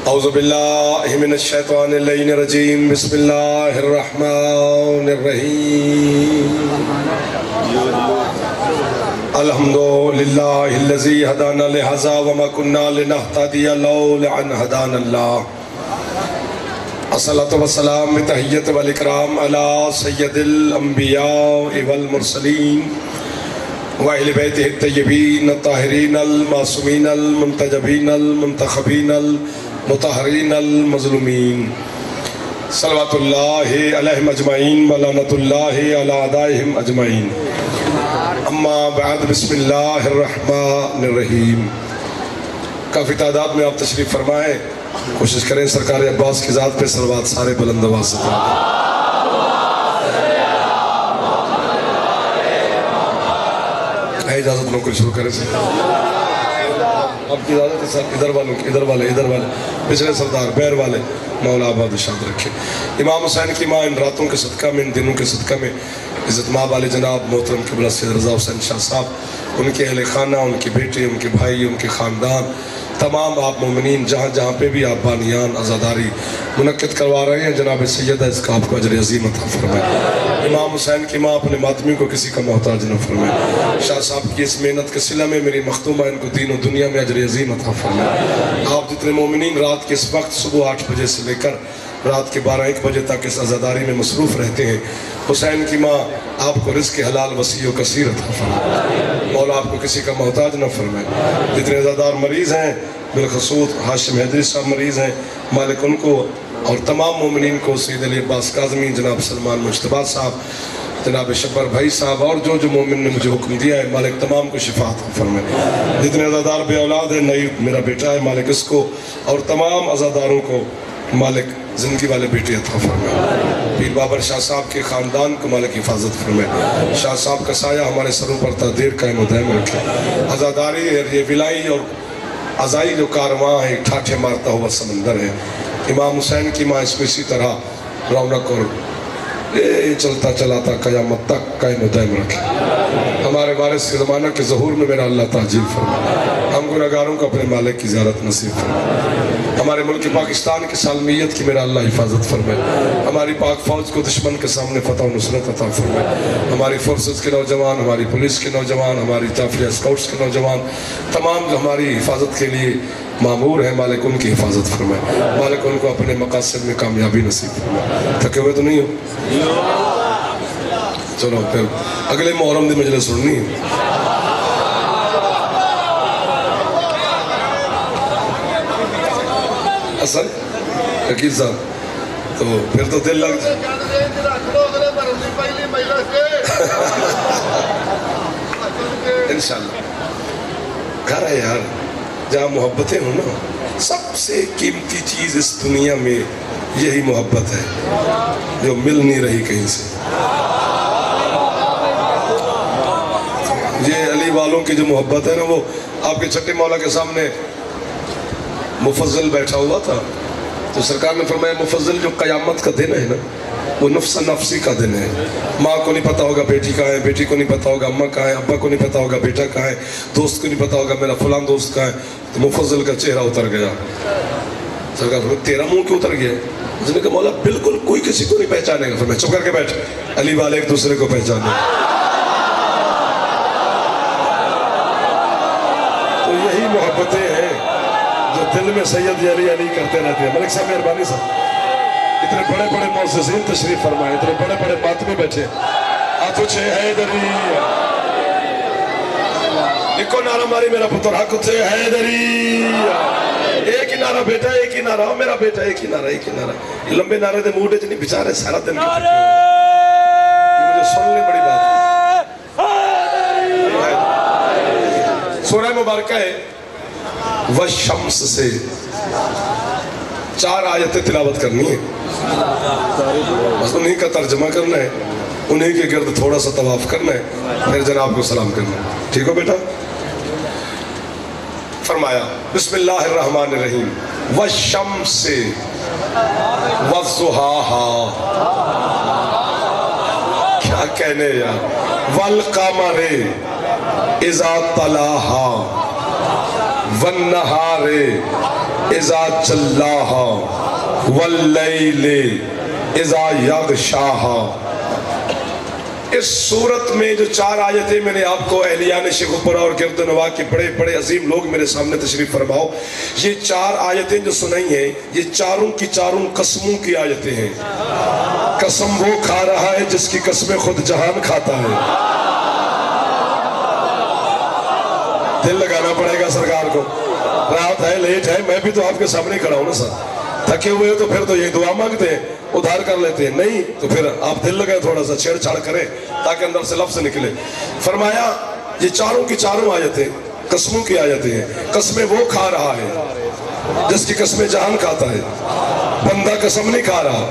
اعوذ باللہ من الشیطان اللعین الرجیم بسم اللہ الرحمن الرحیم الحمدللہ الذی ہدانا لہذا وما کننا لنہتدی لولا ان ہدانا اللہ الصلاة والسلام بتحیت والاکرام علی سید الانبیاء والمرسلین وَأَهْلِ بَيْتِهِ الطَّيِّبِينَ الطَّاهِرِينَ الْمَعْصُومِينَ الْمُنْتَجَبِينَ الْمُنْتَخَبِينَ الْمُطَهَّرِينَ الْمَظْلُومِينَ صلوات اللہ علیہم اجمعین ولعنۃ اللہ علی اعدائہم اجمعین اما بعد بسم اللہ الرحمن الرحیم۔ کافی تعداد میں آپ تشریف فرمائیں، کوشش کریں سرکار عباس کی ذات پہ صلوات سارے بلند آواز سے پڑھیں۔ اجازت نوکری شروع کریں سے آپ کی اجازت ہے سر، ادھر والوں کی، ادھر والے پچھلے سردار بیر والے مولا آباد شاد رکھے۔ امام حسین کی ماں ان راتوں کے صدقہ میں، ان دنوں کے صدقہ میں عزت مآب والے جناب محترم قبلہ سید رضا حسین شاہ صاحب، ان کے اہل خانہ، ان کے بیٹے، ان کے بھائی، ان کے خاندان، تمام آپ مومنین جہاں جہاں پہ بھی آپ بانیان عزاداری منعقد کروا رہے ہیں، جناب سیدہ اس کا آپ کو اجر عظیم عطا فرمائے۔ امام حسین کی ماں اپنے ماتمی کو کسی کا محتاج نہ فرمائے۔ شاہ صاحب کی اس محنت کے صلہ میں میری مختومہ ان کو دین و دنیا میں اجر عظیم عطا فرمائے۔ آپ جتنے مومنین رات کے اس وقت صبح 8 بجے سے لے کر رات کے 12-1 بجے تک اس عزاداری میں مصروف رہتے ہیں، حسین کی ماں آپ کو رزق حلال وسیع و کثیر عطا فرمائے۔ مولا آپ کو کسی کا محتاج نہ فرمائے۔ جتنے عزادار مریض ہیں، بالخصوص ہاشم حیدری صاحب مریض ہیں، مالک ان کو اور تمام مومنین کو، سید علی عباس کاظمی، جناب سلمان مجتبیٰ صاحب، جناب شبر بھائی صاحب اور جو مومن نے مجھے حکم دیا ہے، مالک تمام کو شفا عطا فرمائے۔ جتنے عزادار بے اولاد ہیں، نعید میرا بیٹا ہے، مالک اس کو اور تمام عزاداروں کو مالک زندگی والے بیٹے عطا فرمائے۔ پیر بابر شاہ صاحب کے خاندان کو مالک حفاظت فرمائے۔ شاہ صاحب کا سایہ ہمارے سروں پر تا دیر قائم و دائم رکھے۔ عزاداری یہ ولائی اور عزائی جو کارواں ہے، ٹھاٹھے مارتا ہوا سمندر ہے۔ امام حسین کی ماں اس کو اسی طرح رونق اور چلتا چلاتا قیامت تک قائم و دائم رکھے۔ ہمارے وارث کے زمانہ کے ظہور میں میرا اللہ تعجیل فرمائے۔ ہم گناہگاروں کو اپنے مالک کی زیارت نصیب فرمائے۔ ہمارے ملک پاکستان کی سالمیت کی میرا اللہ حفاظت فرمائے۔ ہماری پاک فوج کو دشمن کے سامنے فتح و نصرت عطا فرمائے۔ ہماری فورسز کے نوجوان، ہماری پولیس کے نوجوان، ہماری جعفریہ اسکاؤٹس کے نوجوان، تمام جو ہماری حفاظت کے لیے مامور ہیں، مالک ان کی حفاظت فرمائے۔ مالک ان کو اپنے مقاصد میں کامیابی نصیب فرمائے۔ تھکے ہوئے تو نہیں ہو؟ چلو پھر اگلے محرم دی مجلس سننی ہے۔ اصل حقیق صاحب تو پھر تو دل لگ انشاءاللہ گھر ہے یار جہاں محبتیں ہوں نا، سب سے قیمتی چیز اس دنیا میں یہی محبت ہے جو مل نہیں رہی کہیں سے۔ یہ علی والوں کی جو محبت ہے نا، وہ آپ کے چھٹے مولا کے سامنے مفضل بیٹھا ہوا تھا تو سرکار نے فرمایا مفضل جو قیامت کا دن ہے نا، وہ نفس نفسی کا دن ہے۔ ماں کو نہیں پتا ہوگا بیٹی کہاں ہے، بیٹی کو نہیں پتا ہوگا اماں کہاں ہے، ابا کو نہیں پتا ہوگا بیٹا کہاں ہے، دوست کو نہیں پتا ہوگا میرا فلان دوست کہاں ہے۔ تو مفضل کا چہرہ اتر گیا۔ سرکار فرمایا تیرا منہ کیوں اتر گیا؟ اس نے کہا مولا بالکل کوئی کسی کو نہیں پہچانے گا۔ فرمایا چپ کر کے بیٹھ، علی والے ایک دوسرے کو پہچانے۔ تو یہی محبتیں ہیں جو دل میں سید علی علی کرتے رہتے ہیں۔ ملک صاحب مہربانی صاحب، اتنے بڑے بڑے معززین تشریف فرمائے، اتنے بڑے بڑے ماتمے بیٹھے، ہاتھو چھے حیدری، ایک نعرہ ماری میرا پتر، ہاتھو چھے حیدری، ایک ہی نعرہ بیٹا، ایک ہی نعرہ، میرا بیٹا، ایک ہی نعرہ، ایک ہی نعرہ۔ یہ لمبے نعرے دے موڈے جنہیں بچارے سارا دن کی فکر یہ مجھے سننے بڑی بات ہے۔ سورہ مبارکہ ہے وَالشَّمْسِ سے 4 آیتیں تلاوت کرنی ہے، بس انہی کا ترجمہ کرنا ہے، انہی کے گرد تھوڑا سا طواف کرنا ہے، پھر جناب کو سلام کرنا ہے۔ ٹھیک ہو بیٹا؟ فرمایا بسم اللہ الرحمن الرحیم وَالشَّمْسِ وَالضُّحَاهَا، کیا کہنے یار، وَالْقَمَرِ إِذَا طَلَاهَا والنہار اذا جلاہا واللیل اذا یغشاہا۔ اس صورت میں جو 4 آیتیں میں نے آپ کو اہلیان شیخ پرہ اور گرد نواح کے بڑے بڑے عظیم لوگ میرے سامنے تشریف فرماؤ، یہ 4 آیتیں جو سنائی ہیں یہ چاروں کی چاروں قسموں کی آیتیں ہیں۔ قسم وہ کھا رہا ہے جس کی قسمیں خود جہان کھاتا ہے۔ دل لگانا پڑے گا سرکار کو، رات ہے لیٹ ہے، میں بھی تو آپ کے سامنے کھڑا ہوں نا سر، تھکے ہوئے تو پھر تو یہ دعا مانگتے ہیں، ادھار کر لیتے ہیں، نہیں تو پھر آپ دل لگائیں، تھوڑا سا چھیڑ چھاڑ کریں تاکہ اندر سے لفظ نکلے۔ فرمایا یہ چاروں کی چاروں آیتیں قسموں کی آیتیں ہیں۔ قسمیں وہ کھا رہا ہے جس کی قسمیں جہان کھاتا ہے، بندہ قسم نہیں کھا رہا۔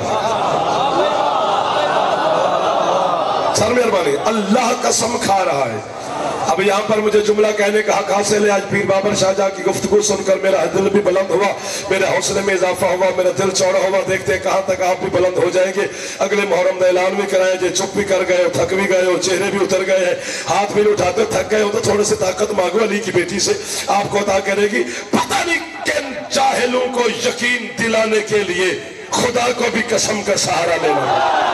سر مہربانی، اللہ قسم کھا رہا ہے۔ اب یہاں پر مجھے جملہ کہنے کا حق حاصل ہے۔ آج پیر بابر شاہ جہاں کی گفتگو سن کر میرا دل بھی بلند ہوا، میرے حوصلے میں اضافہ ہوا، میرا دل چوڑا ہوا۔ دیکھتے ہیں کہاں تک آپ بھی بلند ہو جائیں گے۔ اگلے محرم دا اعلان بھی کرائے جے، چپ بھی کر گئے ہو، تھک بھی گئے ہو، چہرے بھی اتر گئے ہیں، ہاتھ بھی اٹھاتے تھک گئے ہو تو تھوڑے سے طاقت مانگو علی کی بیٹی سے، آپ کو عطا کرے گی۔ پتہ نہیں کن جاہلوں کو یقین دلانے کے لیے خدا کو بھی قسم کا سہارا لینا ہے۔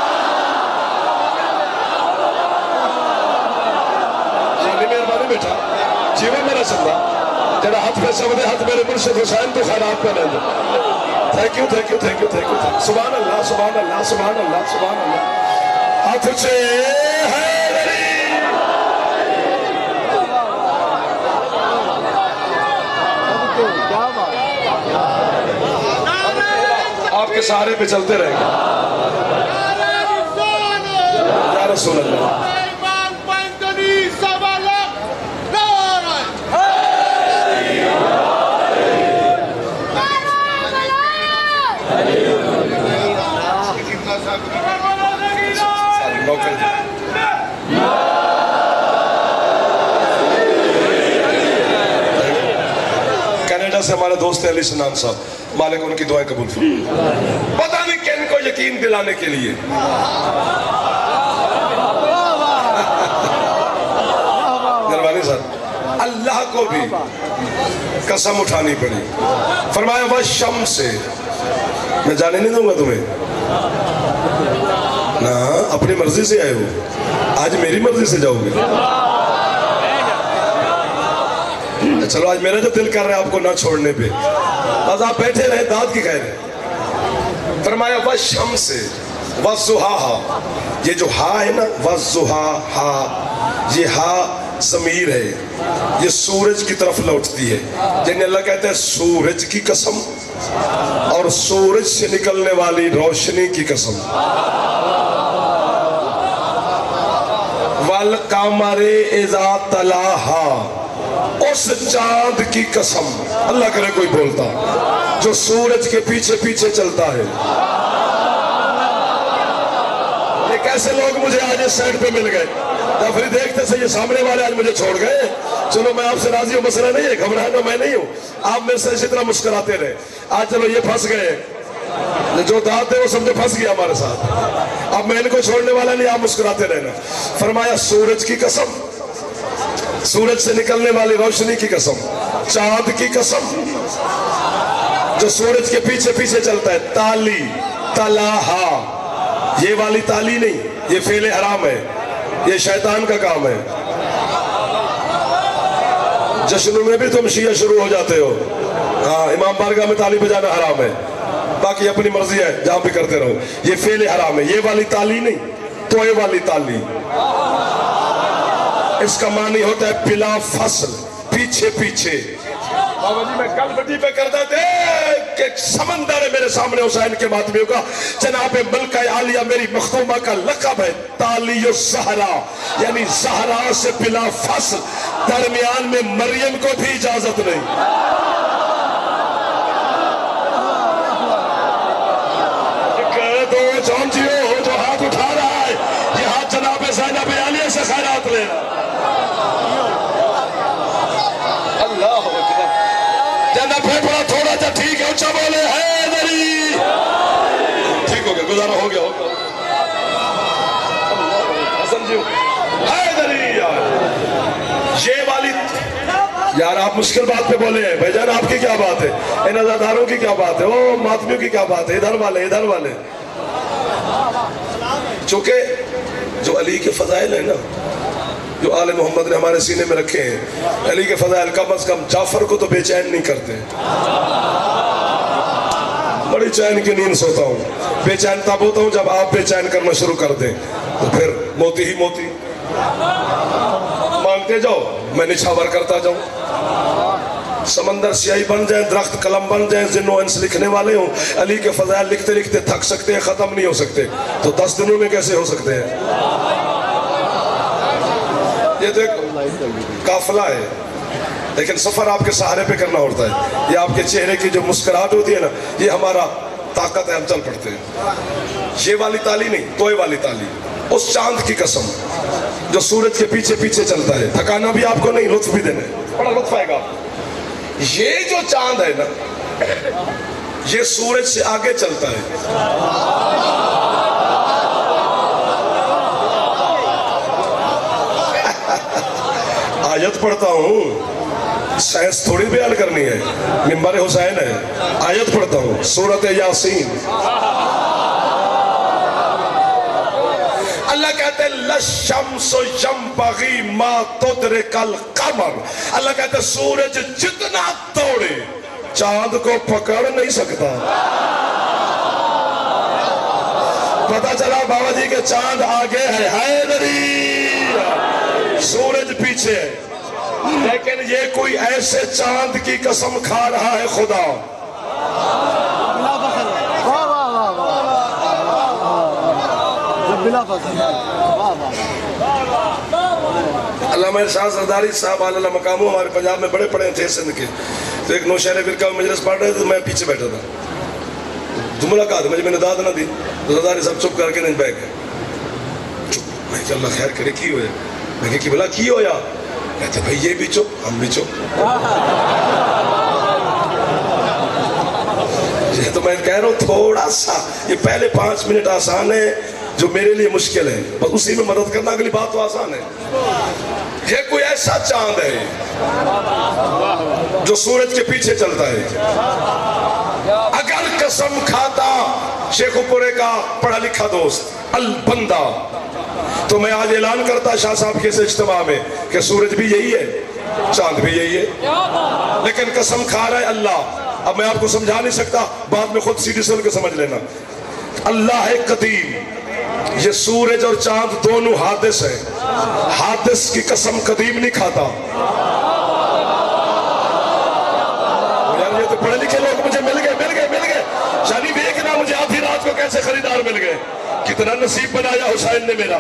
بیٹھا جیوے میرا سبا جڑا ہاتھ پہ سب دے ہاتھ میرے مرشد حسین تو خیرات پہ لے دے۔ Thank you thank you thank you thank you. سبحان اللہ سبحان اللہ سبحان اللہ سبحان اللہ۔ ہاتھ سے حیدری آپ کے سہارے پہ چلتے رہیں گے یا رسول اللہ۔ کینیڈا سے ہمارے دوست ہیں علی سنان صاحب، مالک ان کی دعائیں قبول فرمائے۔ پتہ نہیں کن کو یقین دلانے کے لیے نروانی صاحب اللہ کو بھی قسم اٹھانی پڑی۔ فرمایا والشمس سے، میں جانے نہیں دوں گا تمہیں نا، اپنی مرضی سے آئے ہو، آج میری مرضی سے جاؤ گے۔ چلو آج میرا جو دل کر رہا ہے آپ کو نہ چھوڑنے پہ، بس آپ بیٹھے رہے، داد کی خیر ہے۔ فرمایا والشمس سے والضحاہا، یہ جو ہا ہے نا والضحاہا، یہ ہا ضمیر ہے، یہ سورج کی طرف لوٹتی ہے، جنہیں اللہ کہتا ہے سورج کی قسم اور سورج سے نکلنے والی روشنی کی قسم۔ والقمر اذا تلاہا، اس چاند کی قسم، اللہ کرے کوئی بولتا جو سورج کے پیچھے پیچھے چلتا ہے۔ یہ کیسے لوگ مجھے آج اس سائٹ پہ مل گئے، جعفری دیکھتے سے یہ سامنے والے آج مجھے چھوڑ گئے۔ چلو میں آپ سے راضی ہوں، مسئلہ نہیں ہے، گھبرانا میں نہیں ہوں، آپ میرے سے اسی طرح مسکراتے رہے۔ آج چلو یہ پھنس گئے، جو داد ہے وہ سمجھے پھنس گیا ہمارے ساتھ، اب میں ان کو چھوڑنے والا نہیں، آپ مسکراتے رہنا۔ فرمایا سورج کی قسم، سورج سے نکلنے والی روشنی کی قسم، چاند کی قسم جو سورج کے پیچھے پیچھے چلتا ہے، تالی تلاہا، یہ والی تالی نہیں، یہ فعل حرام ہے، یہ شیطان کا کام ہے۔ جشنوں میں بھی تم شیعہ شروع ہو جاتے ہو، ہاں امام بارگاہ میں تالی بجانا حرام ہے، باقی اپنی مرضی ہے جہاں بھی کرتے رہو، یہ فعل حرام ہے، یہ والی تالی نہیں، توئے والی تالی، اس کا معنی ہوتا ہے بلا فصل، پیچھے پیچھے۔ بابا جی میں کل بٹی پہ کرتا تھے کہ سمندر ہے میرے سامنے حسین کے ماتمیوں کا، جناب ملکہ عالیہ میری مختومہ کا لقب ہے تالی الزہرا، یعنی زہرا سے بلا فصل، درمیان میں مریم کو بھی اجازت نہیں۔ جان جیو جو ہاتھ اٹھا رہا ہے، یہ ہاتھ جناب زینب عالیہ سے خیرات لے رہا۔ اللہ اکبر، جناب پھیپڑا تھوڑا جا ٹھیک ہے، اچھا بولے حیدری، ٹھیک ہو گیا، گزارا ہو گیا، حسن جیو حیدری، یہ والی یار آپ مشکل بات پہ بولے ہیں بھائی جان، آپ کی کیا بات ہے، ان ازاداروں کی کیا بات ہے، او ماتمیوں کی کیا بات ہے، ادھر والے چونکہ جو علی کے فضائل ہیں نا، جو آل محمد نے ہمارے سینے میں رکھے ہیں، علی کے فضائل کم از کم جعفر کو تو بے چین نہیں کرتے. بڑی چین کی نیند سوتا ہوں، بے چین تب ہوتا ہوں جب آپ بے چین کرنا شروع کر دیں، تو پھر موتی ہی موتی مانگتے جاؤ، میں نچھاور کرتا جاؤں. سمندر سیاہی بن جائیں، درخت قلم بن جائیں، جن و انس لکھنے والے ہوں، علی کے فضائل لکھتے لکھتے تھک سکتے ہیں، ختم نہیں ہو سکتے، تو 10 دنوں میں کیسے ہو سکتے ہیں؟ یہ تو ایک قافلہ ہے، لیکن سفر آپ کے سہارے پہ کرنا ہوتا ہے. یہ آپ کے چہرے کی جو مسکراہٹ ہوتی ہے نا، یہ ہمارا طاقت ہے، ہم چل پڑتے ہیں. یہ والی تالی نہیں، توئے والی تالی. اس چاند کی قسم جو سورج کے پیچھے پیچھے چلتا ہے، تھکانا بھی آپ کو نہیں، لطف بھی دینا ہے، بڑا لطف آئے گا. یہ جو چاند ہے نا، یہ سورج سے آگے چلتا ہے. آیت پڑھتا ہوں، سائنس تھوڑی بیان کرنی ہے، منبر حسین ہے. آیت پڑھتا ہوں، سورۃ یاسین. اللہ کہتے ہیں لَلشَّمْسُ يَنبَغِي مَا تُدْرِكَ الْقَمَرَ. اللہ کہتے ہیں سورج جتنا توڑے چاند کو پکڑ نہیں سکتا. پتہ چلا بابا جی کہ چاند آگے ہے، حیدری، سورج پیچھے ہے. لیکن یہ کوئی ایسے چاند کی قسم کھا رہا ہے خدا. علامہ ارشاد زرداری صاحب علیہ مقامو ہمارے پنجاب میں بڑے پڑے تھے سندھ کے. تو ایک نوشہر فرقہ میں مجلس پڑھ رہے تھے، میں پیچھے بیٹھا تھا. جملہ کہا تھا، میں نے داد نہ دی، زرداری صاحب چپ کر کے نہیں بیٹھ گئے. میں کہ اللہ خیر کرے کی ہوئے. میں کہ بلا کی ہو یا کہتے بھئی یہ بھی چپ، ہم بھی چپ. یہ تو میں کہہ رہا ہوں تھوڑا سا، یہ پہلے 5 منٹ آسان ہے جو میرے لیے مشکل ہے، بس اسی میں مدد کرنا، اگلی بات تو آسان ہے. یہ کوئی ایسا چاند ہے جو سورج کے پیچھے چلتا ہے. اگر قسم کھاتا شیخ پورے کا پڑھا لکھا دوست البندہ، تو میں آج اعلان کرتا شاہ صاحب کے اس اجتماع میں کہ سورج بھی یہی ہے، چاند بھی یہی ہے، لیکن قسم کھا رہا ہے اللہ. اب میں آپ کو سمجھا نہیں سکتا، بعد میں خود سیدھی سن کے سمجھ لینا. اللہ ہے قدیم، یہ سورج اور چاند دونوں حادث ہیں. حادث کی قسم قدیم نہیں کھاتا. یار یہ تو پڑھے لکھے لوگ مجھے مل گئے. یعنی دیکھنا مجھے آدھی رات کو کیسے خریدار مل گئے. کتنا نصیب بنایا حسین نے میرا.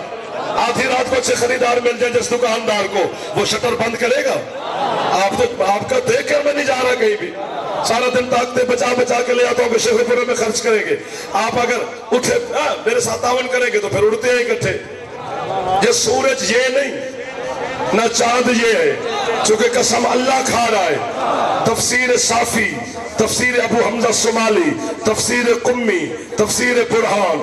آدھی رات کو اچھے خریدار مل جائے جس دکاندار کو، وہ شٹر بند کرے گا. آپ کا دیکھ کر میں نہیں جا رہا کہیں بھی. سارا دن طاقتیں بچا کے لے آتا ہوں کہ شیخ پورے میں خرچ کریں گے. آپ اگر اٹھے میرے ساتھ تعاون کریں گے تو پھر اڑتے ہیں اکٹھے. یہ سورج یہ نہیں، نہ چاند یہ ہے، چونکہ قسم اللہ کھا رہا ہے. تفسیر صافی، تفسیر ابو حمزہ الصومالی، تفسیر قمی، تفسیر برہان،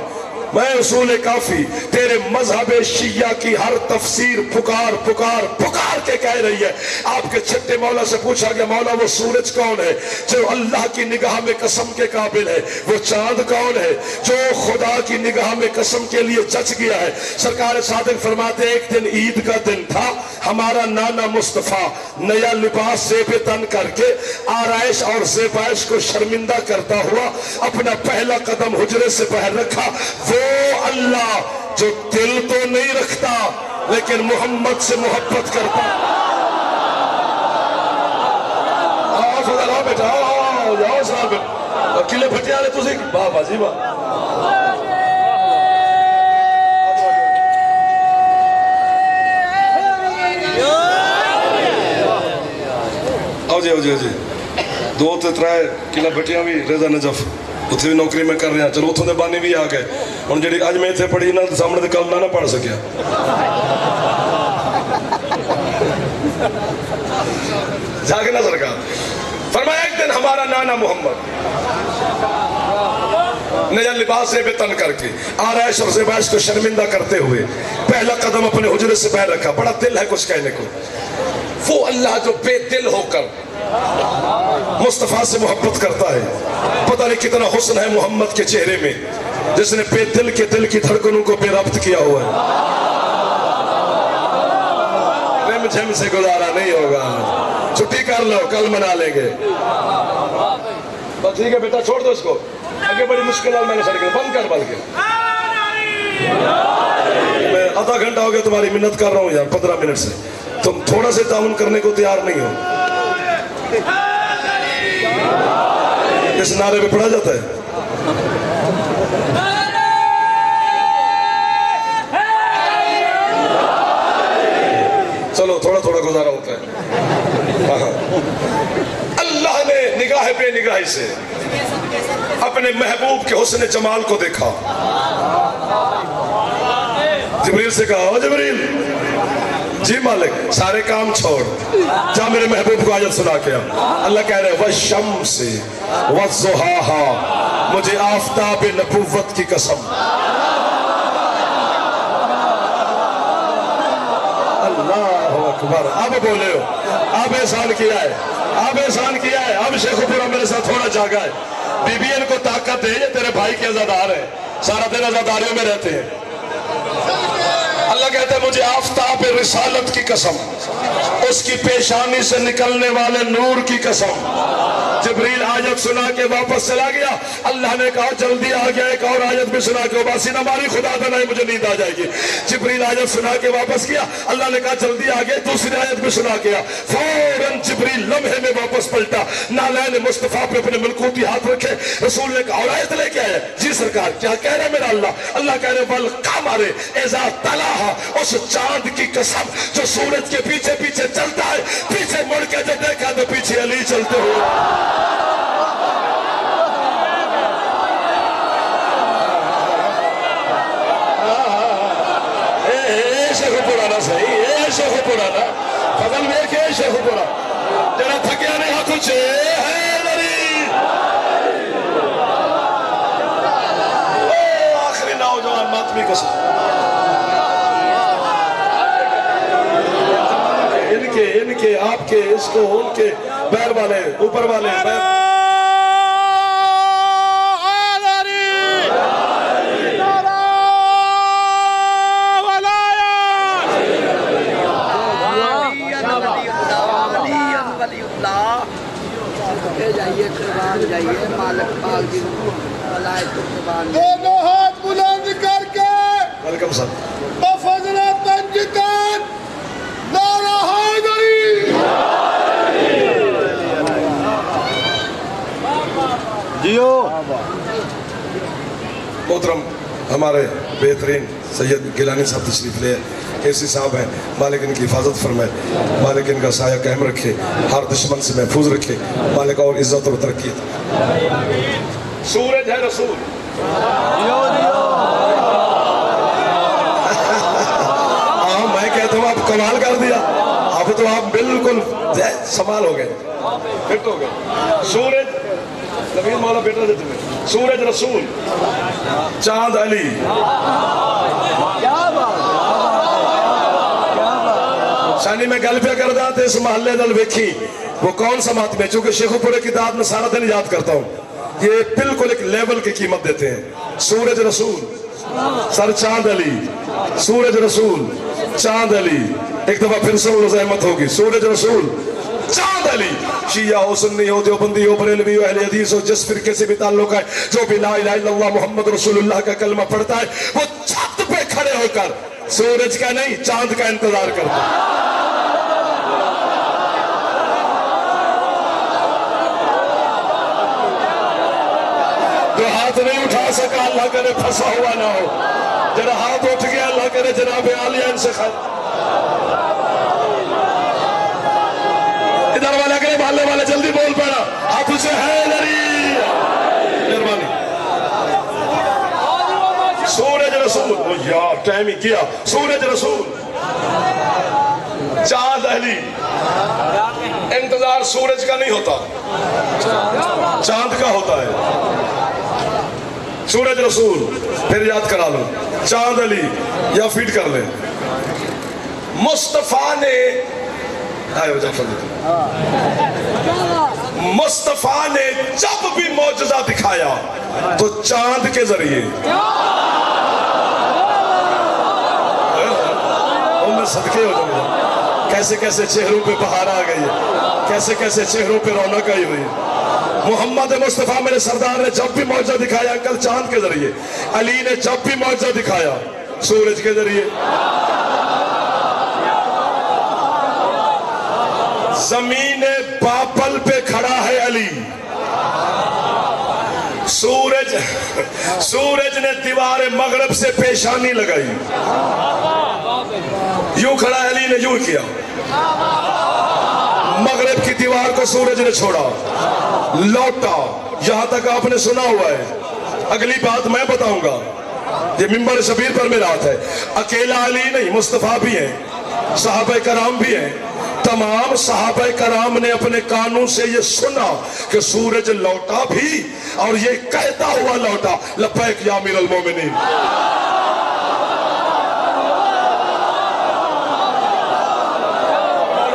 میں اصول کافی، تیرے مذہب شیعہ کی ہر تفسیر پکار پکار پکار کے کہہ رہی ہے. آپ کے چھٹے مولا سے پوچھا گیا مولا وہ سورج کون ہے جو اللہ کی نگاہ میں قسم کے قابل ہے؟ وہ چاند کون ہے جو خدا کی نگاہ میں قسم کے لیے جچ گیا ہے؟ سرکار صادق فرماتے ایک دن عید کا دن تھا، ہمارا نانا مصطفیٰ نیا لباس زیب تن کر کے آرائش اور زیبائش کو شرمندہ کرتا ہوا اپنا پہلا قدم حجرے سے باہر رکھا. وہ اللہ جو دل تو نہیں رکھتا لیکن محمد سے محبت کرتا. آؤ خدا راہ بیٹھا، آؤ جاؤ سلام بیٹھا. اکیلے بھٹیا رہے تو سی باہ بازی باہ. آؤ جی 2-3 کلے بھٹیاں بھی رضا نجف اتنے بھی نوکری میں کر رہے ہیں. چلو اتوں دے بانے بھی آ گئے. ہوں جی اج میں اتنے پڑھی نا سامنے تو کل نہ پڑھ سکیا. جا کے نا سرکار فرمایا ایک دن ہمارا نانا محمد نیا لباس سے بے تن کر کے آرائش اور زیبائش کو شرمندہ کرتے ہوئے پہلا قدم اپنے حجرے سے باہر رکھا. بڑا دل ہے کچھ کہنے کو. وہ اللہ جو بے دل ہو کر مصطفیٰ سے محبت کرتا ہے. پتہ نہیں کتنا حسن ہے محمد کے چہرے میں، جس نے بے دل کے دل کی دھڑکنوں کو بے ربط کیا ہوا ہے. رم جھم سے گزارا نہیں ہوگا، چھٹی کر لو، کل منا لیں گے. بس ٹھیک ہے بیٹا، چھوڑ دو اس کو، آگے بڑی مشکلات میں نے سڑ کے بند کر بلکہ. میں آدھا گھنٹہ ہو گیا تمہاری منت کر رہا ہوں یار، 15 منٹ سے تم تھوڑا سے تعاون کرنے کو تیار نہیں ہو. اس نعرے پہ پڑھا جاتا ہے. چلو تھوڑا تھوڑا گزارا ہوتا ہے. اللہ نے نگاہ بے نگاہی سے اپنے محبوب کے حسن جمال کو دیکھا. جبریل سے کہا، او جبریل، جی مالک، سارے کام چھوڑ، جا میرے محبوب کو آیت سنا کے. اللہ کہہ رہے وَالشَّمْسِ وَالضُّحَاهَا، مجھے آفتاب نبوت کی قسم. اللہ اکبر. اب بولے ہو، اب احسان کیا ہے، اب احسان کیا ہے. اب شیخ پورا میرے ساتھ تھوڑا جاگا ہے. بی بی ان کو طاقت دے، یہ تیرے بھائی کے عزادار ہیں، سارا دن عزاداریوں میں رہتے ہیں. اللہ کہتا ہے مجھے آفتاب رسالت کی قسم، اس کی پیشانی سے نکلنے والے نور کی قسم. جبریل آیت سنا کے واپس چلا گیا. اللہ نے کہا جلدی آ گیا، ایک اور آیت بھی سنا کے باسی نہ ماری، خدا بنائے مجھے نیند آ جائے گی. جبریل آیت سنا کے واپس گیا. اللہ نے کہا جلدی آ گیا، دوسری آیت بھی سنا گیا. فوراً جبریل لمحے میں واپس پلٹا، نالین مصطفیٰ پہ اپنے ملکوتی ہاتھ رکھے. رسول نے کہا اور آیت لے کے آیا؟ جی سرکار. کیا کہہ رہے میرا اللہ؟ اللہ کہہ رہے والقمر اذا تلاہا، اس چاند کی قسم جو سورج کے پیچھے پیچھے چلتا ہے. پیچھے مڑ کے جب دیکھا تو پیچھے علی چلتے ہوئے. شیخ پرانا صحیح، شیخ پرانا فضل میں کہ شیخ پورا جنہا تھکیا نہیں ہاں کچھ حیدری. آخری نوجوان ماتمی قسم. ان کے آپ کے اس کو ان کے پیر والے اوپر والے دونوں ہاتھ بلند کر کے ویلکم سر بفضل پنجتان نعرہ حیدری. جیو. محترم ہمارے بہترین سید گیلانی صاحب تشریف لے، کیسی صاحب ہیں، مالک ان کی حفاظت فرمائے، مالک ان کا سایہ قائم رکھے، ہر دشمن سے محفوظ رکھے، مالک اور عزت اور ترقی. سورج ہے رسول. میں کہتا ہوں آپ کمال کر دیا، اب تو آپ بالکل سمال ہو گئے، فٹ ہو گئے. سورج نبی مولا بیٹا دیتے ہیں. سورج رسول، چاند علی. شانی میں گل پہ کر دا تے اس محلے دل ویکھی وہ کون سا ماتم ہے، چونکہ شیخو پورے کی داد میں سارا دن یاد کرتا ہوں. یہ بالکل ایک لیول کی قیمت دیتے ہیں. سورج رسول، سر چاند علی. سورج رسول، چاند علی. ایک دفعہ پھر سے زحمت ہوگی. سورج رسول، چاند علی. شیعہ ہو، سنی ہو، دیوبندی ہو، بریلوی ہو، اہل حدیث ہو، جس فرقے سے بھی تعلق ہے، جو بھی لا الہ الا اللہ محمد رسول اللہ کا کلمہ پڑھتا ہے، وہ چھت پہ کھڑے ہو کر سورج کا نہیں چاند کا انتظار کرتا ہے. جو ہاتھ نہیں اٹھا سکا اللہ کرے پھنسا ہوا نہ ہو. جنہا ہاتھ اٹھ گیا اللہ کرے جناب عالیہ ان سے خیر. ادھر والا کرے محلے والا جلدی بول پڑا آپ اسے حیدری. مہربانی. سورج رسول، یار ٹائم ہی کیا. سورج رسول، چاند علی. انتظار سورج کا نہیں ہوتا، چاند کا ہوتا ہے. سورج رسول، پھر یاد کرا لو، چاند علی، یا فیڈ کر لیں. مصطفیٰ نے آئے جعفر مصطفیٰ نے جب بھی معجزہ دکھایا تو چاند کے ذریعے، میں صدقے ہو جاؤں، کیسے کیسے چہروں پہ بہار آ گئی ہے، کیسے کیسے چہروں پہ رونق آئی ہوئی ہے۔ محمد مصطفیٰ میرے سردار نے جب بھی معجزہ دکھایا کل چاند کے ذریعے، علی نے جب بھی معجزہ دکھایا سورج کے ذریعے۔ زمین بابل پہ کھڑا ہے علی، سورج نے دیوار مغرب سے پیشانی لگائی، یوں کھڑا ہے علی نے یوں کیا، مغرب کی دیوار کو سورج نے چھوڑا، لوٹا، یہاں تک آپ نے سنا ہوا ہے۔ اگلی بات میں بتاؤں گا، یہ منبر شبیر پر میرا ہاتھ ہے۔ اکیلا علی نہیں، مصطفیٰ بھی ہیں، صحابہ کرام بھی ہیں، تمام صحابہ کرام نے اپنے کانوں سے یہ سنا کہ سورج لوٹا بھی اور یہ کہتا ہوا لوٹا، لبیک یا امیر المومنین۔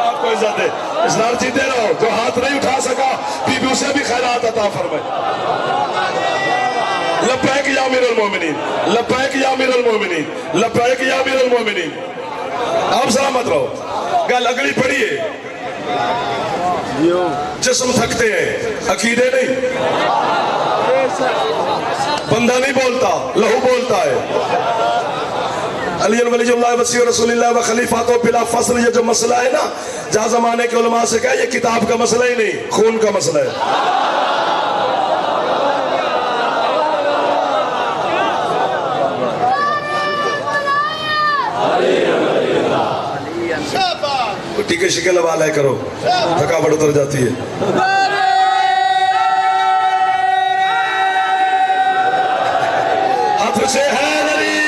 آپ کو عزت ہے، اسرار جیتے رہو، جو ہاتھ نہیں اٹھا سکا بی بی اسے بھی خیرات عطا فرمائے۔ لبیک یا امیر المومنین، لبیک یا امیر المومنین، لبیک یا امیر المومنین۔ آپ سلامت رہو۔ گل اگلی پڑھیے، جسم تھکتے ہیں عقیدے نہیں، بندہ نہیں بولتا، لہو بولتا ہے۔ علی ولی اللہ وسیع رسول اللہ و خلیفاتہ بلا فصل، یہ جو مسئلہ ہے نا، جہاں زمانے کے علماء سے کہا یہ کتاب کا مسئلہ ہی نہیں، خون کا مسئلہ ہے۔ ٹھیک شکل حوالہ کرو، تھکاوٹ اتر جاتی ہے۔ ہاتھ سے حیدری،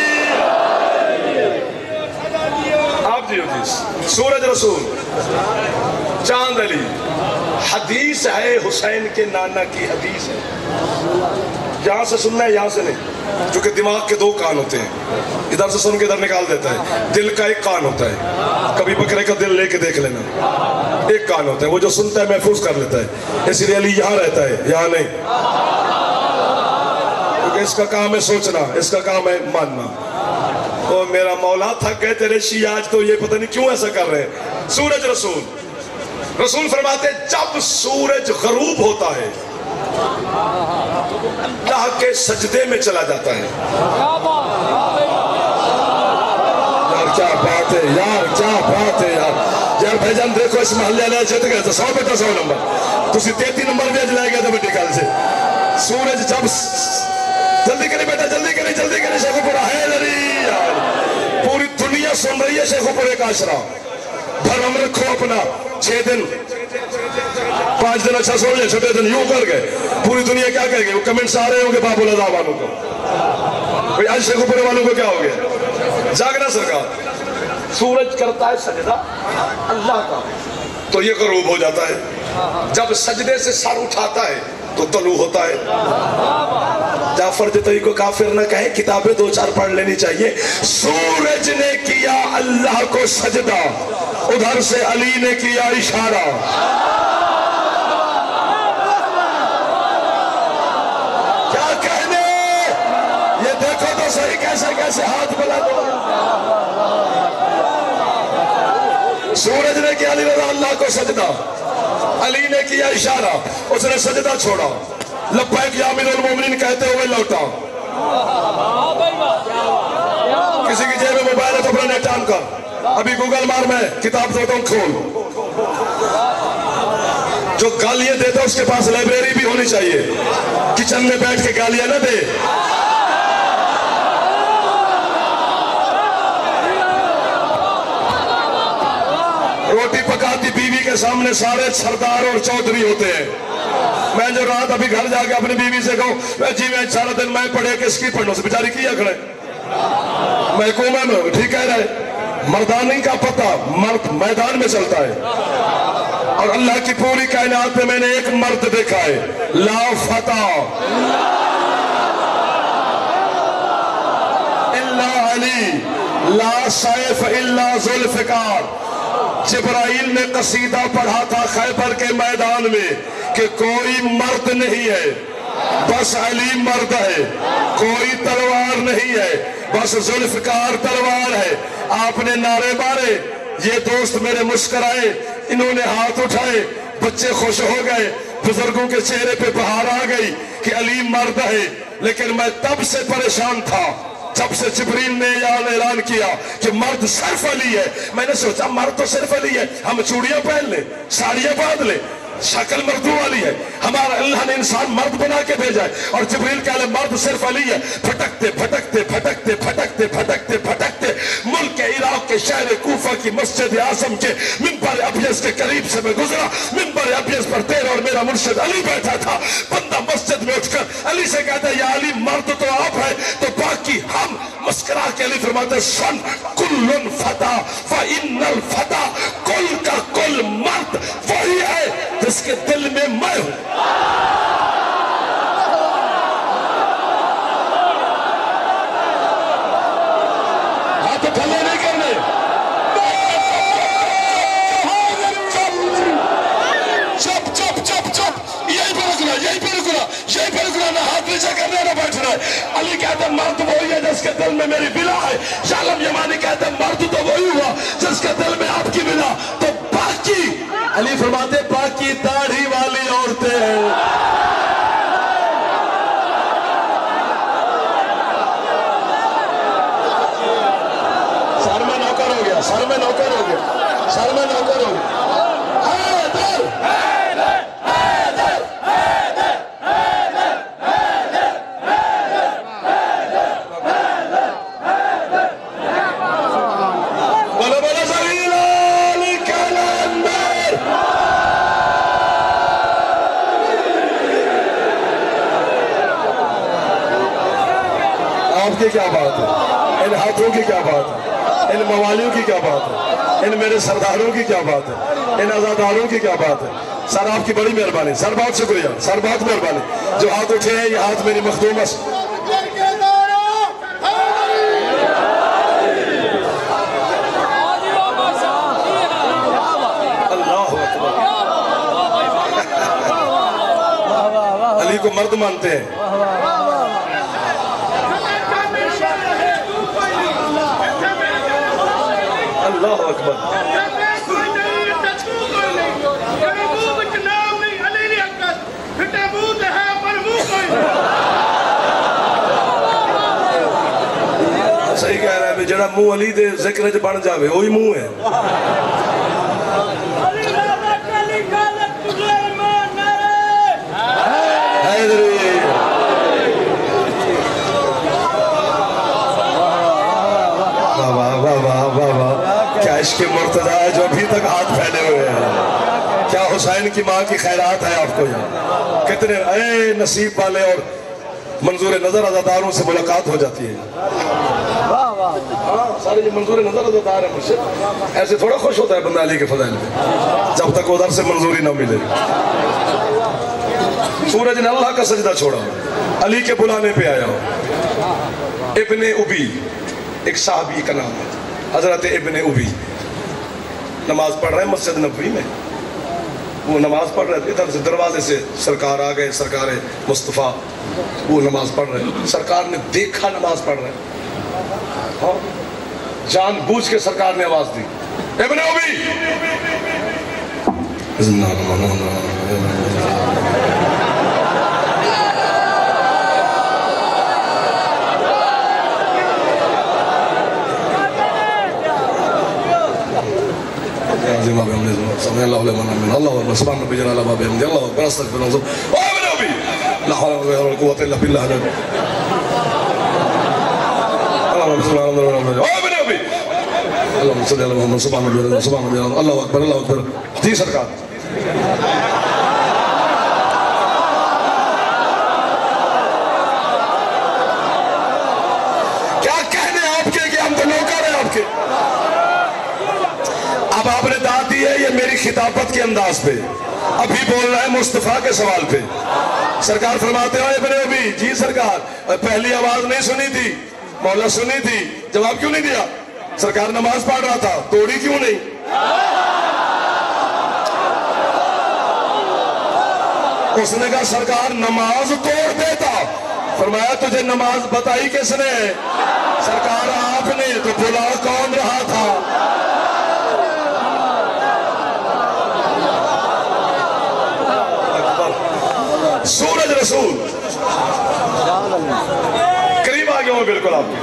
آپ جی سورج رسول، چاند علی، حدیث ہے حسین کے نانا کی حدیث ہے، یہاں سے سننا ہے یہاں سے نہیں، چونکہ دماغ کے دو کان ہوتے ہیں، ادھر سے سن کے ادھر نکال دیتا ہے، دل کا ایک کان ہوتا ہے، کبھی بکرے کا دل لے کے دیکھ لینا، ایک کان ہوتا ہے، وہ جو سنتا ہے محفوظ کر لیتا ہے، اس لیے علی یہاں رہتا ہے، یہاں نہیں، کیونکہ اس کا کام ہے سوچنا، اس کا کام ہے ماننا۔ او میرا مولا تھک گئے تیرے شیعہ، آج تو یہ پتہ نہیں کیوں ایسا کر رہے ہیں۔ سورج رسول، رسول فرماتے جب سورج غروب ہوتا ہے اللہ کے سجدے میں چلا جاتا ہے۔ یار کیا بات ہے، یار کیا بات ہے، یار بھائی جان دیکھو اس محلے علیہ جیت گئے تو 100 بیٹا 100 نمبر، تُسی 33 نمبر بھی اج لائے گئے تھے بیٹی کال سے۔ سورج جب جلدی کریں بیٹا، جلدی کریں شیخ پورا ہے لری، پوری دنیا سن رہی ہے شیخ پورے کا عشرہ، بھرم رکھو اپنا 6 دن 5 دن اچھا سن لیں، چھٹے دن یوں کر گئے، پوری دنیا کیا کہے گی؟ وہ کمنٹس آ رہے ہوں گے باب العذاب والوں کو، بھئی آج شیخ پورے والوں کو کیا ہو گیا؟ جاگنا سرکار، سورج کرتا ہے سجدہ اللہ کا تو یہ غروب ہو جاتا ہے، جب سجدے سے سر اٹھاتا ہے تو طلوع ہوتا ہے۔ جعفر جتوئی کو کافر نہ کہے، کتابیں 2-4 پڑھ لینی چاہیے۔ سورج نے کیا اللہ کو سجدہ، ادھر سے علی نے کیا اشارہ، کیا کہنے، یہ دیکھو تو صحیح کیسے کیسے ہاتھ بلا دو۔ سورج نے کیا علی رضا اللہ کو سجدہ، علی نے کیا اشارہ، اس نے سجدہ چھوڑا، لبیک یا امیر المومنین کہتے ہوئے لوٹا۔ کسی کی جیب میں موبائل ہے تو اپنا نیٹ آن کر، ابھی گوگل مار میں کتاب دیتا ہوں کھول، جو گالیاں دیتا اس کے پاس لائبریری بھی ہونی چاہیے، کچن میں بیٹھ کے گالیاں نہ دے۔ روٹی پکاتی بیوی کے سامنے سارے سردار اور چودھری ہوتے ہیں، میں جو رات ابھی گھر جا کے اپنی بیوی سے کہوں جی میں سارا دن میں پڑھے کس کی پڑھوں سے بیچاری کیا کھڑے محکومہ میں، ٹھیک کہہ رہے، مردانی کا پتہ مرد میدان میں چلتا ہے، اور اللہ کی پوری کائنات میں میں نے ایک مرد دیکھا ہے، لا فتح الا علی، لا سیف الا ذوالفقار، جبرائیل نے قصیدہ پڑھا تھا خیبر کے میدان میں کہ کوئی مرد نہیں ہے بس علی مرد ہے، کوئی تلوار نہیں ہے بس ذوالفقار تلوار ہے۔ آپ نے نعرے مارے، یہ دوست میرے مسکرائے، انہوں نے ہاتھ اٹھائے، بچے خوش ہو گئے، بزرگوں کے چہرے پہ بہار آ گئی کہ علی مرد ہے۔ لیکن میں تب سے پریشان تھا جب سے جبریل نے اعلان کیا کہ مرد صرف علی ہے۔ میں نے سوچا مرد تو صرف علی ہے، ہم چوڑیاں پہن لیں، ساڑیاں باندھ لیں، شکل مردوں والی ہے، ہمارا اللہ نے انسان مرد بنا کے بھیجا ہے، اور جبریل کہہ لے مرد صرف علی ہے۔ پھٹکتے پھٹکتے پھٹکتے پھٹکتے پھٹکتے پھٹکتے ملک عراق کے شہر کوفہ کی مسجد اعظم کے منبر ابیض کے قریب سے میں گزرا۔ منبر ابیض پر تیرا اور میرا مرشد علی بیٹھا تھا۔ بندہ مسجد میں اٹھ کر علی سے کہتا ہے یا علی مرد تو آپ ہے تو باقی ہم؟ مسکرا کے علی فرماتے ہیں سن کل فتح فإن الفتح، کل کا کل مرد وہی ہے جس کے دل میں میں ہوں۔ ہاتھ پھلے نہیں کرنے، چپ چپ چپ چپ، یہی پہ رکنا، یہی پہ رکنا، یہی پہ رکنا، نہ ہاتھ نیچے کرنے نہ بیٹھنا ہے۔ علی کہتے ہیں مرد وہی ہے جس کے دل میں میری بلا ہے۔ شالم یمانی کہتے ہیں مرد تو وہی ہوا جس کے دل میں آپ کی بلا، تو باقی علی فرماتے باقی داڑھی والی عورتیں ہیں۔ سر میں نوکر ہو گیا، سر میں نوکر ہو گیا، سر میں نوکر ہو گیا۔ حیدر حیدر حیدر حیدر بولو بولو زلیل علی کلندر۔ آپ کی کیا بات ہے، ان ہاتھوں کی کیا بات ہے، ان موالیوں کی کیا بات ہے، ان میرے سرداروں کی کیا بات ہے، ان عزاداروں کی کیا بات ہے۔ سر آپ کی بڑی مہربانی، سر بہت شکریہ، سر بہت مہربانی۔ جو ہاتھ اٹھے ہیں یہ ہاتھ میری مخدوم ہے۔ اللہ اکبر، علی کو مرد مانتے ہیں۔ اللہ اکبر، صحیح کہہ رہا ہے، جڑا منہ علی دے ذکر چ بن جاوے وہی منہ ہے۔ کیا عشق مرتضیٰ ہے جو ابھی تک ہاتھ پھیلے ہوئے ہیں، کیا حسین کی ماں کی خیرات ہے آپ کو یہاں، کتنے اے نصیب والے اور منظور نظر عزاداروں سے ملاقات ہو جاتی ہے۔ سارے جو منظور نظر عزادار ہیں مرشد، ایسے تھوڑا خوش ہوتا ہے بندہ علی کے فضائل میں جب تک ادھر سے منظوری نہ ملے۔ سورج نے اللہ کا سجدہ چھوڑا، علی کے بلانے پہ آیا ہو۔ ابن ابی ایک صحابی کا نام ہے، حضرت ابن ابی نماز پڑھ رہے ہیں مسجد نبوی میں، وہ نماز پڑھ رہے تھے، ادھر سے دروازے سے سرکار آ گئے، سرکار مصطفیٰ، وہ نماز پڑھ رہے ہیں، سرکار نے دیکھا نماز پڑھ رہے ہیں، جان بوجھ کے سرکار نے آواز دی ابن ابی، سمع اللہ لمن حمدہ، اللہ اکبر، سبحان ربی جلال باب حمدہ، اللہ اکبر، استغفر اللہ، او ابن ابی لا حول ولا قوة الا بالله، اللهم صل على محمد، او ابن ابی اللهم صل على محمد، سبحان ربی جلال، سبحان ربی جلال، اللہ اکبر، اللہ اکبر۔ جی سرکار، کیا کہنے آپ کے کہ ہم تو نوکر ہیں آپ کے؟ اب آپ نے داد دی ہے یہ میری خطابت کے انداز پہ، ابھی بول رہا ہے مصطفیٰ کے سوال پہ۔ سرکار فرماتے ہیں ابن ابی، جی سرکار، پہلی آواز نہیں سنی تھی، مولا سنی تھی، جواب کیوں نہیں دیا؟ سرکار نماز پڑھ رہا تھا، توڑی کیوں نہیں؟ اس نے کہا سرکار نماز توڑ دیتا. فرمایا تجھے نماز بتائی کس نے؟ سرکار آپ نے. تو بلا کون رہا تھا؟ سورج رسول. قریب آ گیا ہوں بالکل آپ کے.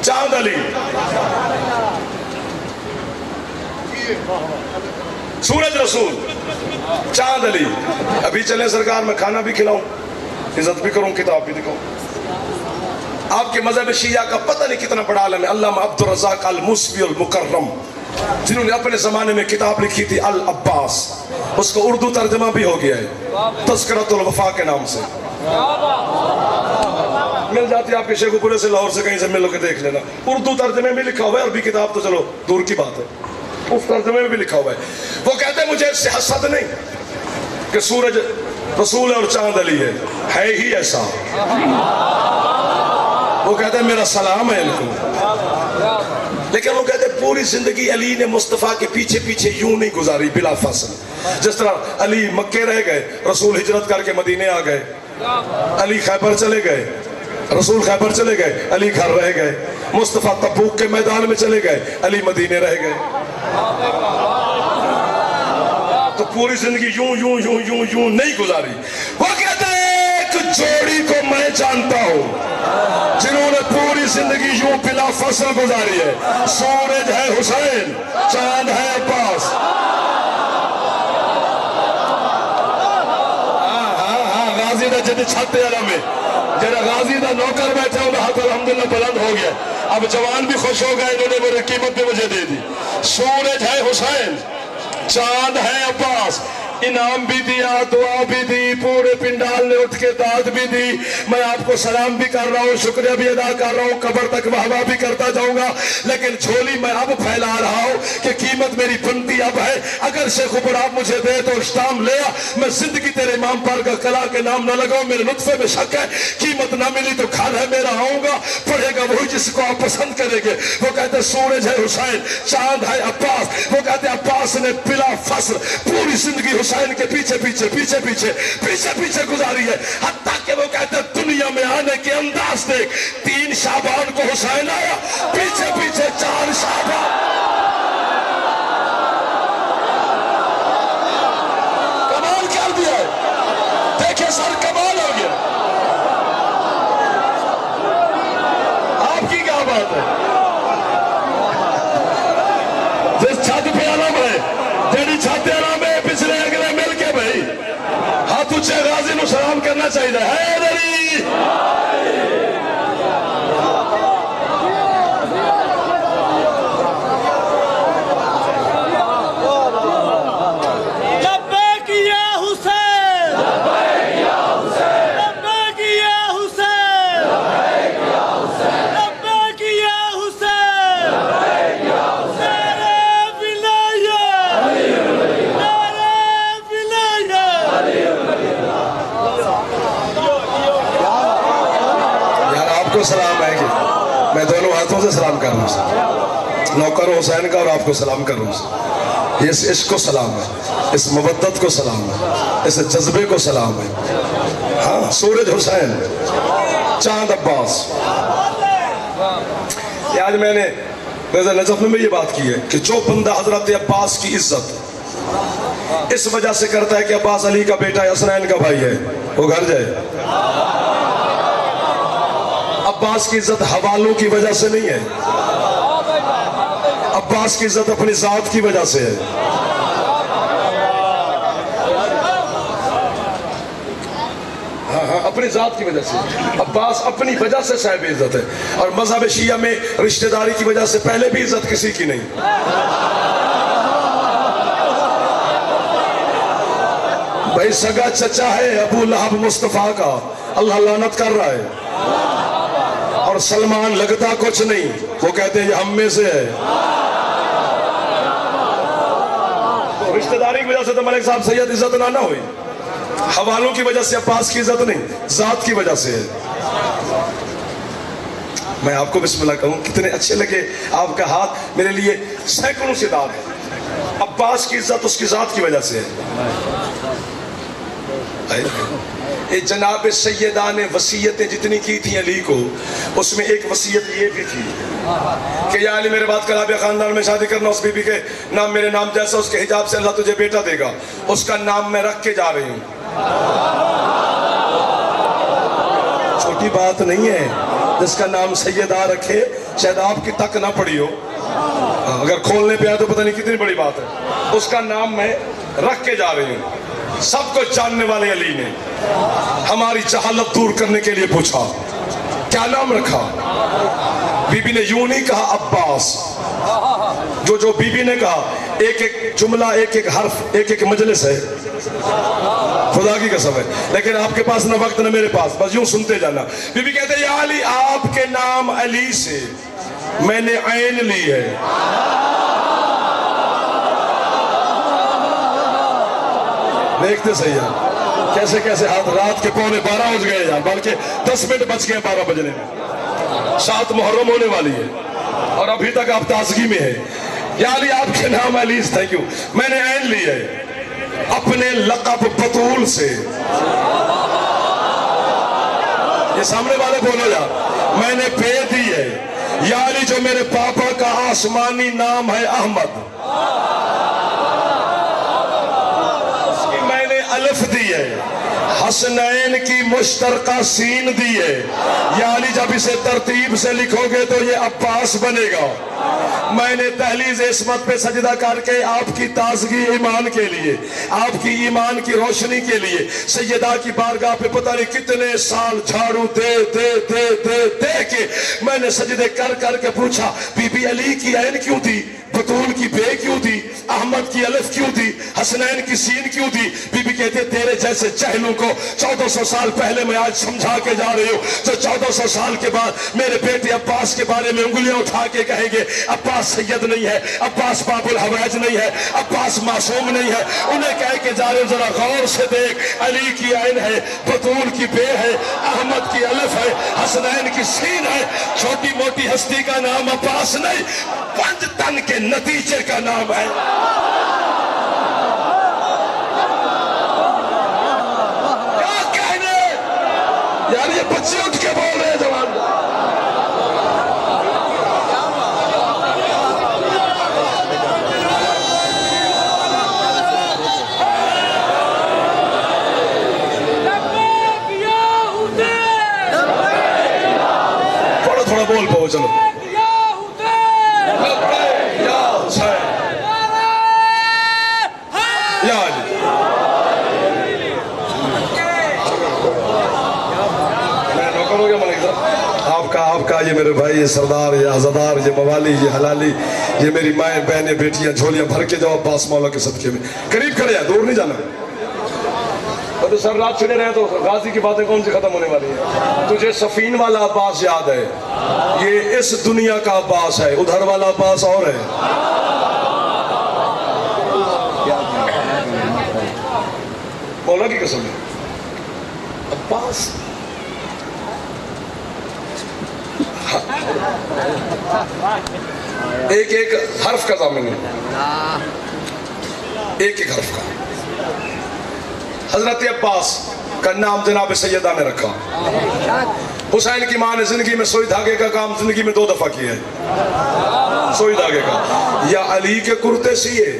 چاند علی. سورج رسول چاند علی. ابھی چلیں سرکار میں کھانا بھی کھلاؤں, عزت بھی کروں, کتاب بھی دکھاؤں. آپ کے مذہب شیعہ کا پتہ نہیں کتنا بڑا عالم ہے. علامہ عبد الرزاق الموسوی المکرم, جنہوں نے اپنے زمانے میں کتاب لکھی تھی العباس. اس کو اردو ترجمہ بھی ہو گیا ہے تذکرۃ الوفا کے نام سے. مل جاتی ہے آپ کے شیخ پورے سے, لاہور سے, کہیں سے مل کے دیکھ لینا. اردو ترجمے میں لکھا ہوا ہے, عربی کتاب تو چلو دور کی بات ہے, اس ترجمے میں بھی لکھا ہوا ہے. وہ کہتے ہیں مجھے اس سے حسد نہیں کہ سورج رسول ہے اور چاند علی ہے ہی ایسا. وہ کہتے ہیں میرا سلام ہے ان کو. لیکن وہ کہتے ہیں پوری زندگی علی نے مصطفیٰ کے پیچھے پیچھے یوں نہیں گزاری بلا فاصل. جس طرح علی مکے رہ گئے, رسول ہجرت کر کے مدینے آ گئے. علی خیبر چلے گئے, رسول خیبر چلے گئے, علی گھر رہ گئے. مصطفیٰ تبوک کے میدان میں چلے گئے, علی مدینے رہ گئے. تو پوری زندگی یوں یوں یوں یوں یوں نہیں گزاری. وہ کہتے ہیں ایک جوڑی کو میں جانتا ہوں جنہوں نے پوری زندگی یوں بلا فصل گزاری ہے. سورج ہے حسین, چاند ہے عباس. غازی دا جدی چھتے علا میں جنہا غازی دا نوکر بیٹھے ہوں ہاتھ الحمدللہ بلند ہو گیا. اب جوان بھی خوش ہو گئے, انہوں نے وہ قیمت بھی مجھے دے دی. سورج ہے حسین, چاند ہے عباس. انعام بھی دیا, دعا بھی دی, پورے پنڈال نے اٹھ کے داد بھی دی. میں آپ کو سلام بھی کر رہا ہوں, شکریہ بھی ادا کر رہا ہوں, قبر تک واہ بھی کرتا جاؤں گا. لیکن جھولی میں اب پھیلا رہا ہوں کہ قیمت میری بنتی اب ہے. اگر شیخ اوپر آپ مجھے دے تو اشتام لیا, میں زندگی تیرے امام پر کا کلا کے نام نہ لگاؤں. میرے نطفے میں شک ہے, قیمت نہ ملی تو گھر ہے میرا, آؤں گا پڑھے گا وہی جس کو آپ پسند کریں گے. وہ کہتے سورج ہے حسین, چاند ہے عباس. وہ کہتے عباس نے بلا فصل پوری زندگی حسین کے پیچھے پیچھے پیچھے پیچھے پیچھے پیچھے گزاری ہے. حتیٰ کہ وہ کہتے دنیا میں آنے کے انداز دیکھ, 3 شعبان کو حسین آیا, پیچھے پیچھے 4 شعبان. کمال کر دیا ہے, دیکھیں سر کمال ہو گیا. آپ کی کیا بات ہے؟ جس چھت پہ علم ہے, جیڑی چھت علم ہے, پچھلے اگلے مل کے بھائی ہاتھ اچھے غازی نو سلام کرنا چاہیے. حیدری لبیک یا حسین, لبیک یا حسین, لبیک یا حسین, لبیک یا حسین, لبیک یا حسین, لبیک یا حسین. نعرہ ولایت, نعرہ ولایت. یار آپ کو سلام ہے کہ میں دونوں ہاتھوں سے سلام کر رہا ہوں, نوکر حسین کا اور آپ کو سلام کر رہا ہوں. یہ اس عشق کو سلام ہے, اس مودت کو سلام ہے, اس جذبے کو سلام ہے. ہاں, سورج حسین, چاند عباس. یہ آج میں نے نجف میں یہ بات کی ہے کہ جو بندہ حضرت عباس کی عزت اس وجہ سے کرتا ہے کہ عباس علی کا بیٹا ہے, حسنین کا بھائی ہے, وہ گھر جائے. عباس کی عزت حوالوں کی وجہ سے نہیں ہے, عباس کی عزت اپنی ذات کی وجہ سے ہے. ہاں, اپنی ذات کی وجہ سے. عباس اپنی وجہ سے صاحب عزت ہے. اور مذہب شیعہ میں رشتہ داری کی وجہ سے پہلے بھی عزت کسی کی نہیں. بھائی سگا چچا ہے ابو لہب مصطفیٰ کا, اللہ لعنت کر رہا ہے. اور سلمان لگتا کچھ نہیں, وہ کہتے ہیں یہ ہم میں سے ہے. رشتہ داری کی وجہ سے تو ملک صاحب سید عزت نہ ہوئی, حوالوں کی وجہ سے عباس کی عزت نہیں, ذات کی وجہ سے ہے. میں آپ کو بسم اللہ کہوں, کتنے اچھے لگے آپ کا ہاتھ, میرے لیے سینکڑوں سے داد ہے. عباس کی عزت اس کی ذات کی وجہ سے ہے۔ جناب سیدہ نے وصیتیں جتنی کی تھیں علی کو، اس میں ایک وصیت یہ بھی تھی کہ یا علی میرے بعد کلابیہ خاندان میں شادی کرنا، اس بی بی کے نام میرے نام جیسا، اس کے حجاب سے اللہ تجھے بیٹا دے گا، اس کا نام میں رکھ کے جا رہی ہوں۔ چھوٹی بات نہیں ہے، جس کا نام سیدہ رکھے شاید آپ کی تک نہ پڑی ہو، اگر کھولنے پہ آئے تو پتہ نہیں کتنی بڑی بات ہے۔ اس کا نام میں رکھ کے جا رہی ہوں۔ سب کو جاننے والے علی نے ہماری جہالت دور کرنے کے لیے پوچھا کیا نام رکھا؟ بی بی نے یوں نہیں کہا عباس، جو بی بی نے کہا ایک ایک جملہ، ایک ایک حرف، ایک ایک مجلس ہے، خدا کی قسم ہے، لیکن آپ کے پاس نہ وقت نہ میرے پاس، بس یوں سنتے جانا۔ بی بی کہتے ہیں یا علی آپ کے نام علی سے میں نے عین لی ہے۔ دیکھتے صحیح ہے کیسے کیسے ہاتھ، رات کے 11:45 بج گئے یار، بلکہ 10 منٹ بچ گئے 12 بجنے میں، 7 محرم ہونے والی ہے اور ابھی تک آپ تازگی میں ہے۔ یا علی آپ کے نام علی، تھینک یو، میں نے عین لی ہے اپنے لقب بطول سے۔ یہ سامنے والے بولو یار، میں نے پے دی ہے یا علی جو میرے پاپا کا آسمانی نام ہے احمد، الف دی ہے، حسنین کی مشترکہ سین دی ہے، یا علی جب اسے ترتیب سے لکھو گے تو یہ عباس بنے گا۔ میں نے تحلیز عصمت پہ سجدہ کر کے آپ کی تازگی ایمان کے لیے، آپ کی ایمان کی روشنی کے لیے سیدہ کی بارگاہ پہ پتہ نہیں کتنے سال جھاڑو دے دے دے دے دے کے میں نے سجدے کر کر کے پوچھا بی بی علی کی عین کیوں دی، بطول کی بے کیوں دی، احمد کی الف کیوں دی، حسنین کی سین کیوں دی؟ بی بی کہتے تیرے جیسے جہلوں کو 1400 سال پہلے میں آج سمجھا کے جا رہی ہوں، جو 1400 سال کے بعد میرے بیٹے عباس کے بارے میں انگلیاں اٹھا کے کہیں گے عباس سید نہیں ہے، عباس باب الحوائج نہیں ہے، عباس معصوم نہیں ہے، انہیں کہہ کے جا رہے ہوں ذرا غور سے دیکھ، علی کی عین ہے، بطول کی بے ہے، احمد کی الف ہے، حسنین کی سین ہے، چھوٹی موٹی ہستی کا نام عباس نہیں، 5 تن کے نتیجے کا نام ہے۔ کیا کہنے یار، یہ بچے اٹھ کے بول رہے ہیں جوان۔ تھوڑا بول پاؤ چلو۔ آپ کا یہ میرے بھائی، یہ سردار، یہ عزادار، یہ موالی، یہ حلالی، یہ میری مائیں بہنیں بیٹیاں جھولیاں بھر کے جاؤ عباس مولا کے صدقے میں، قریب کھڑے ہیں، دور نہیں جانا۔ تو سر رات چھڑے رہے تو غازی کی باتیں کون سی ختم ہونے والی ہیں؟ تجھے سفین والا عباس یاد ہے، یہ اس دنیا کا عباس ہے، ادھر والا عباس اور ہے۔ مولا کی قسم ہے عباس ایک ایک حرف کا ضامن ہے، ایک ایک حرف کا۔ حضرت عباس کا نام جناب سیدہ نے رکھا۔ حسین کی ماں نے زندگی میں سوئی دھاگے کا کام زندگی میں 2 دفعہ کیا ہے، سوئی دھاگے کا، یا علی کے کرتے سیے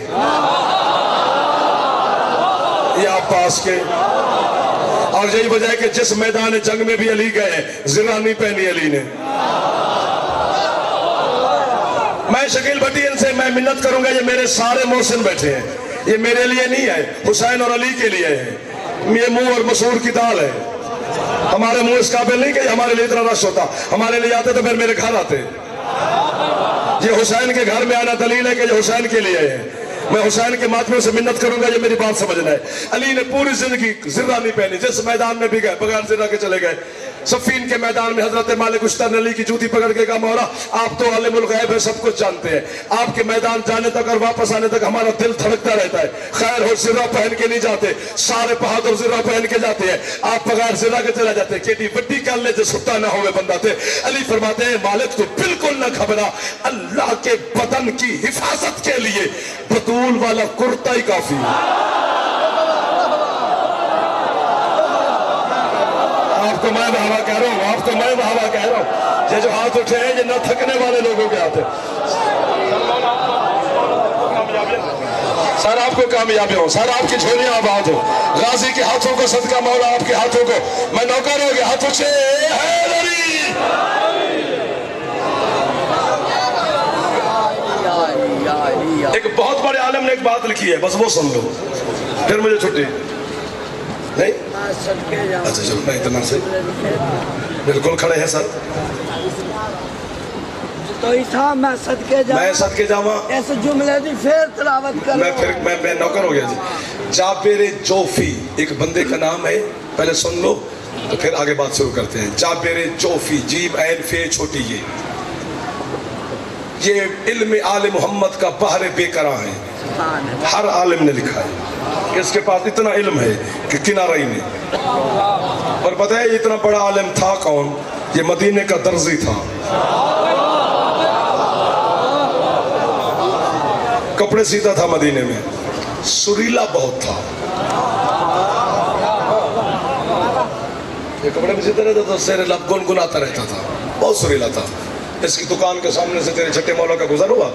یا عباس کے، اور یہی وجہ ہے کہ جس میدان جنگ میں بھی علی گئے زرہ نہیں پہنی علی نے۔ میں شکیل بھٹی ان سے میں منت کروں گا، یہ میرے سارے محسن بیٹھے ہیں، یہ میرے لیے نہیں ہے، حسین اور علی کے لیے ہے، یہ منہ اور مسور کی دال ہے۔ ہمارے منہ اس قابل نہیں کہ ہمارے لیے اتنا رش ہوتا، ہمارے لیے آتے تو پھر میرے گھر آتے۔ یہ حسین کے گھر میں آنا دلیل ہے کہ یہ حسین کے لیے ہے۔ میں حسین کے ماتمیوں سے منت کروں گا، یہ میری بات سمجھنا ہے۔ علی نے پوری زندگی زرہ نہیں پہنی، جس میدان میں بھی گئے بغیر زرہ کے چلے گئے۔ صفین کے میدان میں حضرت مالک اشتر علی کی جوتی پکڑ کے کہا مولا آپ تو عالم الغیب ہے، سب کچھ جانتے ہیں، آپ کے میدان جانے تک اور واپس آنے تک ہمارا دل دھڑکتا رہتا ہے، خیر ہو زرہ پہن کے نہیں جاتے، سارے بہادر زرہ پہن کے جاتے ہیں، آپ بغیر زرہ کے چلا جاتے ہیں، کیٹی وڈی کر لے جو ستا نہ ہوئے بندہ تھے۔ علی فرماتے ہیں مالک تو بالکل نہ گھبرا، اللہ کے بدن کی حفاظت کے لیے بطول والا کرتا ہی کافی ہے۔ آپ کو میں بہاوا کہہ رہا ہوں، آپ کو میں بہاوا کہہ رہا ہوں، یہ جو ہاتھ اٹھے ہیں یہ نہ تھکنے والے لوگوں کے ہاتھ ہیں۔ سر آپ کو کامیابی ہو، سر آپ کی جھولیاں آباد ہو، غازی کے ہاتھوں کو صدقہ مولا آپ کے ہاتھوں کو، میں نوکر ہو گیا، ہاتھ اٹھے حیدری۔ ایک بہت بڑے عالم نے ایک بات لکھی ہے، بس وہ سن لو پھر مجھے چھٹی نہیں۔ اچھا چلو میں اتنا سے بالکل کھڑے ہیں سر، تو ایسا میں صدقے جاواں، ایسے جملے دی پھر تلاوت کر میں نوکر ہو گیا جی۔ جابر جوفی ایک بندے کا نام ہے، پہلے سن لو تو پھر آگے بات شروع کرتے ہیں۔ جابر جوفی، جیم عین فے چھوٹی یہ علم آل محمد کا بحر بے کراں ہے، ہر عالم نے لکھا ہے، اس کے پاس اتنا علم ہے کہ کنارہ ہی نہیں۔ اور پتہ ہے اتنا بڑا عالم تھا کون؟ یہ مدینے کا درزی تھا، کپڑے سیتا تھا مدینے میں، سریلا بہت تھا، یہ کپڑے بھی سیتا رہتا تھا، سیر لب گنگناتا رہتا تھا، بہت سریلا تھا۔ اس کی دکان کے سامنے سے تیرے چھٹے مولا کا گزر ہوا،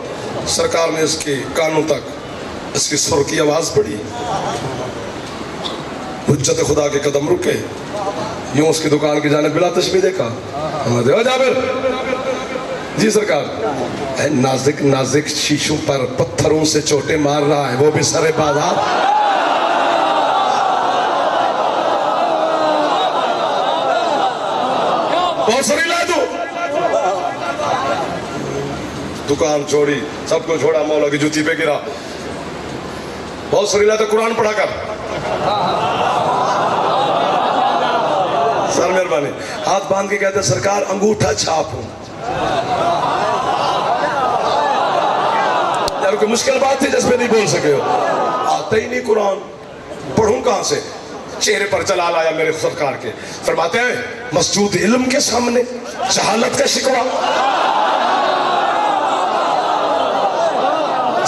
سرکار نے اس کے کانوں تک اس کی سر کی آواز پڑی، حجت خدا کے قدم رکے، یوں اس کی دکان کی جانب بلا تشبیہ دیکھا، جابر جی سرکار، نازک نازک شیشوں پر پتھروں سے چوٹے مار رہا ہے، وہ بھی سر بازار۔ بہت سریلا ہے تو، دکان چھوڑی، سب کو چھوڑا، مولا کی جوتی پہ گرا، بہت سریلا تو قرآن پڑھا کر، سر مہربانی، ہاتھ باندھ کے کہتے سرکار انگوٹھا چھاپ ہوں۔ یار کوئی مشکل بات تھی جس پہ نہیں بول سکے ہو، آتا ہی نہیں قرآن، پڑھوں کہاں سے؟ چہرے پر جلال آیا میرے سرکار کے، فرماتے ہیں مسجود علم کے سامنے جہالت کا شکوہ،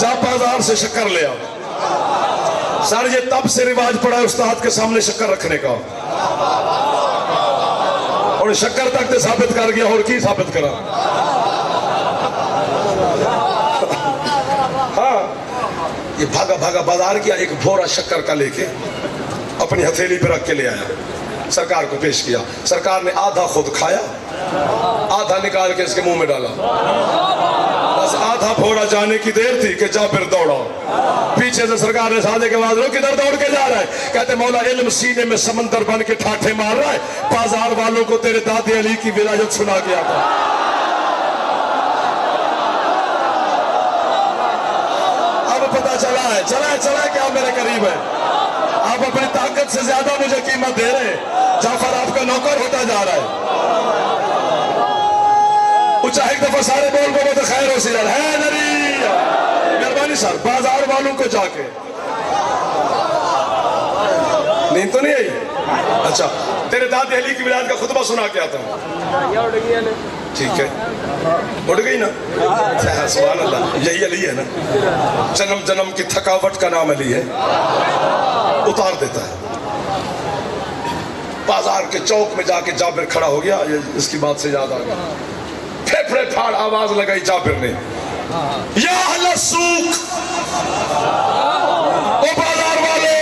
جا بازار سے شکر لے آؤ۔ سر یہ تب سے رواج پڑا ہے استاد کے سامنے شکر رکھنے کا، اور شکر تک تے ثابت کر گیا، اور کی ثابت کرا؟ ہاں یہ بھاگا بھاگا بازار کیا، ایک بھورا شکر کا لے کے اپنی ہتھیلی پہ رکھ کے لے آیا، سرکار کو پیش کیا، سرکار نے آدھا خود کھایا، آدھا نکال کے اس کے منہ میں ڈالا، بس آدھا بھورا جانے کی دیر تھی کہ جابر دوڑا، پیچھے سے سرکار نے سادے کے بعد رو کدھر دوڑ کے جا رہا ہے؟ کہتے مولا علم سینے میں سمندر بن کے ٹھاٹھے مار رہا ہے، بازار والوں کو تیرے دادے علی کی ولایت سنا گیا تھا۔ اب پتہ چلا ہے کیا میرے قریب ہے، آپ اپنی طاقت سے زیادہ مجھے قیمت دے رہے ہیں، جعفر آپ کا نوکر ہوتا جا رہا ہے۔ اچھا ایک دفعہ سارے بول بولو تو خیر ہو سیرر ہے نری، مہربانی سر بازار والوں کو جا کے، نیند تو نہیں آئی؟ اچھا تیرے دادے علی کی ولایت کا خطبہ سنا کے آتا ہوں، ٹھیک ہے، اٹھ گئی نا؟ سبحان اللہ، یہی علی ہے نا، جنم جنم کی تھکاوٹ کا نام علی ہے، اتار دیتا ہے۔ بازار کے چوک میں جا کے جابر کھڑا ہو گیا، اس کی بات سے یاد آ گیا، پھیپھڑے پھاڑ آواز لگائی جابر نے، یا اہل السوق، او بازار والے،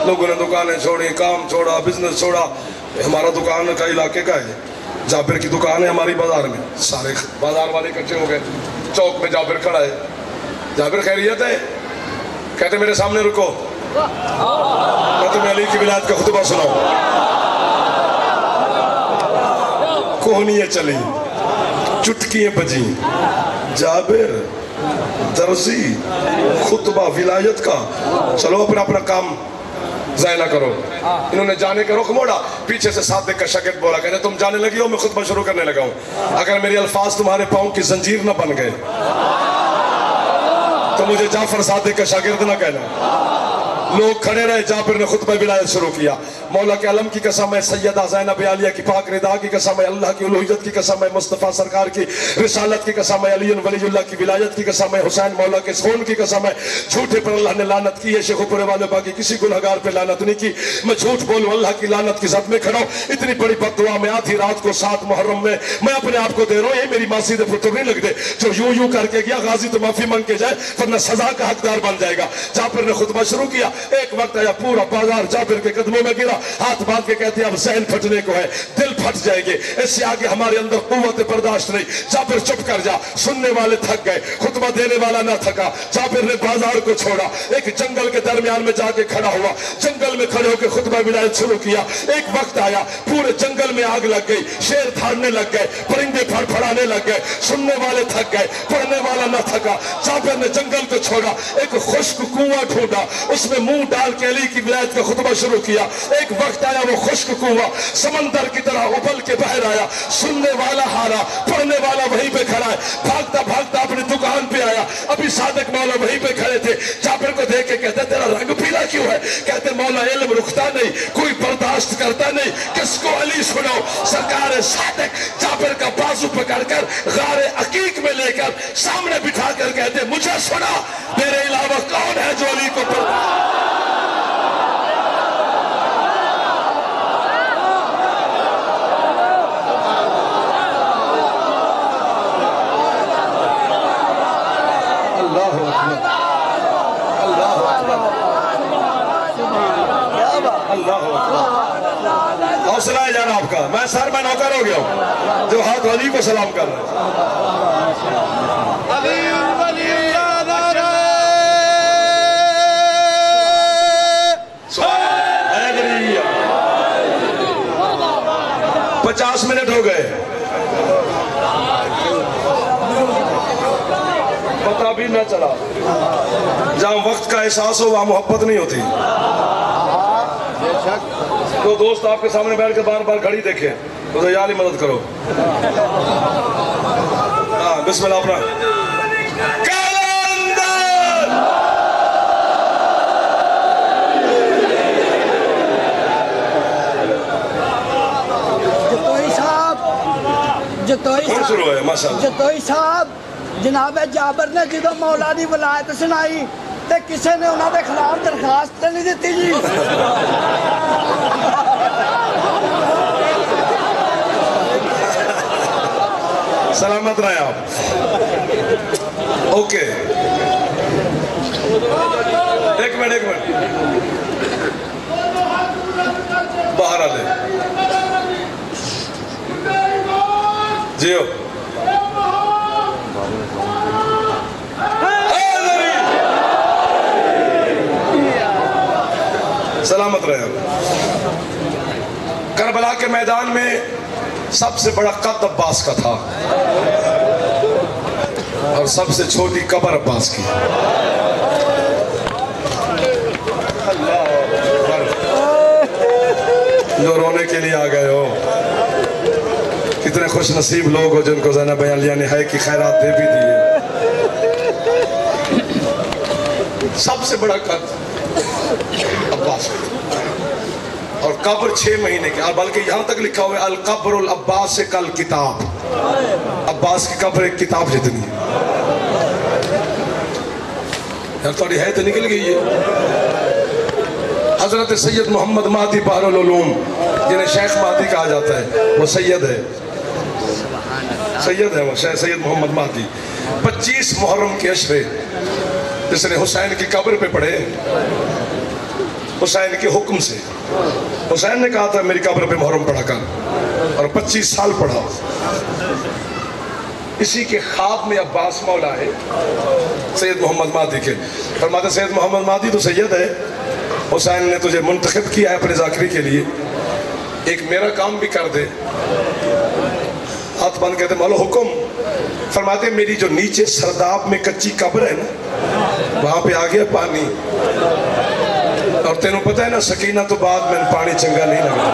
لوگوں نے دکانیں چھوڑی، کام چھوڑا، بزنس چھوڑا، ہمارا دکان کا علاقے کا ہے، جابر کی دکان ہے ہماری بازار میں، سارے بازار والے اکٹھے ہو گئے، چوک میں جابر کھڑا ہے، جابر خیریت ہے؟ کہتے میرے سامنے رکو، میں تمہیں علی کی ولایت کا خطبہ سناؤں۔ کوہنیاں چلی، چٹکیاں بجیں، جابر درزی خطبہ ولایت کا، چلو اپنا کام ضائع نہ کرو. انہوں نے جانے کا رخ موڑا, پیچھے سے صادق کا شاگرد بولا, کہتے تم جانے لگی ہو, میں خطبہ شروع کرنے لگا ہوں. اگر میری الفاظ تمہارے پاؤں کی زنجیر نہ بن گئے تو مجھے جعفر صادق کا شاگرد نہ کہنا. لوگ کھڑے رہے, جابر نے خطبہ ولایت شروع کیا. مولا کے علم کی قسم ہے, سیدہ زینب عالیہ کی پاک رضا کی قسم ہے, اللہ کی الوہیت کی قسم ہے, مصطفیٰ سرکار کی رسالت کی قسم ہے, علی ولی اللہ کی ولایت کی قسم ہے, حسین مولا کے خون کی قسم ہے. جھوٹے پر اللہ نے لعنت کی ہے, شیخ پورے والے باقی کسی گنہگار پہ لعنت نہیں کی. میں جھوٹ بولوں, اللہ کی لعنت کی زد میں کھڑا ہوں. اتنی بڑی بد دعا میں آدھی رات کو 7 محرم میں اپنے آپ کو دے رہا ہوں. یہ میری ماسی دے پتر نہیں لگ دے جو یوں کر کے گیا, غازی تو معافی مانگ کے جائے ورنہ سزا کا حقدار بن جائے گا. جابر نے خطبہ شروع کیا. ایک وقت آیا پورا بازار جابر کے قدموں میں گرا, ہاتھ باندھ کے کہتے ہیں اب ذہن پھٹنے کو ہے, دل پھٹ جائیں گے, اس سے آگے ہمارے اندر قوت برداشت نہیں. جابر چپ کر جا. سننے والے تھک گئے, خطبہ دینے والا نہ تھکا. جابر نے بازار کو چھوڑا, ایک جنگل کے درمیان میں جا کے کھڑا ہوا. جنگل میں کھڑے ہو کے خطبہ ولایت شروع کیا. ایک وقت آیا پورے جنگل میں آگ لگ گئی, شیر دھاڑنے لگ گئے, پرندے پھڑ پھڑانے لگ گئے. سننے والے تھک گئے, پڑھنے والا نہ تھکا. جابر نے جنگل کو چھوڑا, ایک خشک کنواں ڈھونڈا, اس میں منہ ڈال کے علی کی ولایت کا خطبہ شروع کیا. ایک وقت آیا وہ خشک کنواں سمندر کی طرح ابل کے بہہ آیا. سننے والا ہارا, پڑھنے والا وہیں پہ کھڑا ہے. بھاگتا بھاگتا اپنی دکان پہ آیا. ابھی صادق مولا وہیں پہ کھڑے تھے. جابر کو دیکھ کے کہتے تیرا رنگ پیلا کیوں ہے؟ کہتے مولا علم رکتا نہیں, کوئی برداشت کرتا نہیں, کس کو علی سناؤ. سرکار صادق جابر کا بازو پکڑ کر غار عقیق میں لے کر سامنے بٹھا کر کہتے مجھے سنا, میرے علاوہ کون ہے جو علی کو پڑھتا. حوصلہ ہے جانا آپ کا, میں سر میں نوکر ہو گیا ہوں جو ہاتھ علی کو سلام کر رہا ہے. علی ولی اللہ نعرہ 50 منٹ ہو گئے, پتہ بھی نہ چلا. جہاں وقت کا احساس ہو وہاں محبت نہیں ہوتی. تو دوست آپ کے سامنے بیٹھ کے بار بار گھڑی دیکھیں تو یار ہی مدد کرو. بسم اللہ اپنا جتوئی صاحب جناب جابر نے جدو مولا دی ولایت سنائی تے کسے نے انہوں نے خلاف درخواست نہیں دیتی جی. سلامت رہے آپ. اوکے ایک منٹ باہر آ لے جیو. سلامت رہے. کربلا کے میدان میں سب سے بڑا قد عباس کا تھا اور سب سے چھوٹی قبر عباس کی. جو رونے کے لیے آ گئے ہو, کتنے خوش نصیب لوگ ہو جن کو زینب عالیہ نے حیا کی خیرات دے بھی دی ہے. سب سے بڑا قد عباس اور قبر 6 مہینے کی, اور بلکہ یہاں تک لکھا ہوئے القبر العباس کل کتاب. عباس کی قبر ایک کتاب جتنی ہے. یار تھوڑی ہے تو نکل گئی ہے. حضرت سید محمد مہدی بحر العلوم جنہیں شیخ مہدی کہا جاتا ہے, وہ سید ہے وہ سید محمد مہدی. 25 محرم کے عشرے جس نے حسین کی قبر پہ پڑھے, حسین کے حکم سے. حسین نے کہا تھا میری قبر پہ محرم پڑھا کر, اور 25 سال پڑھا. اسی کے خواب میں عباس مولا ہے سید محمد مہدی کے. فرماتے سید محمد مہدی تو سید ہے, حسین نے تجھے منتخب کیا ہے اپنے ذاکری کے لیے, ایک میرا کام بھی کر دے. ہاتھ بند کہتے مولا حکم. فرماتے میری جو نیچے سرداب میں کچی قبر ہے نا, وہاں پہ آ گیا پانی, اور تینوں پتہ ہے نا سکینہ تو بعد میں پانی چنگا نہیں لگتا.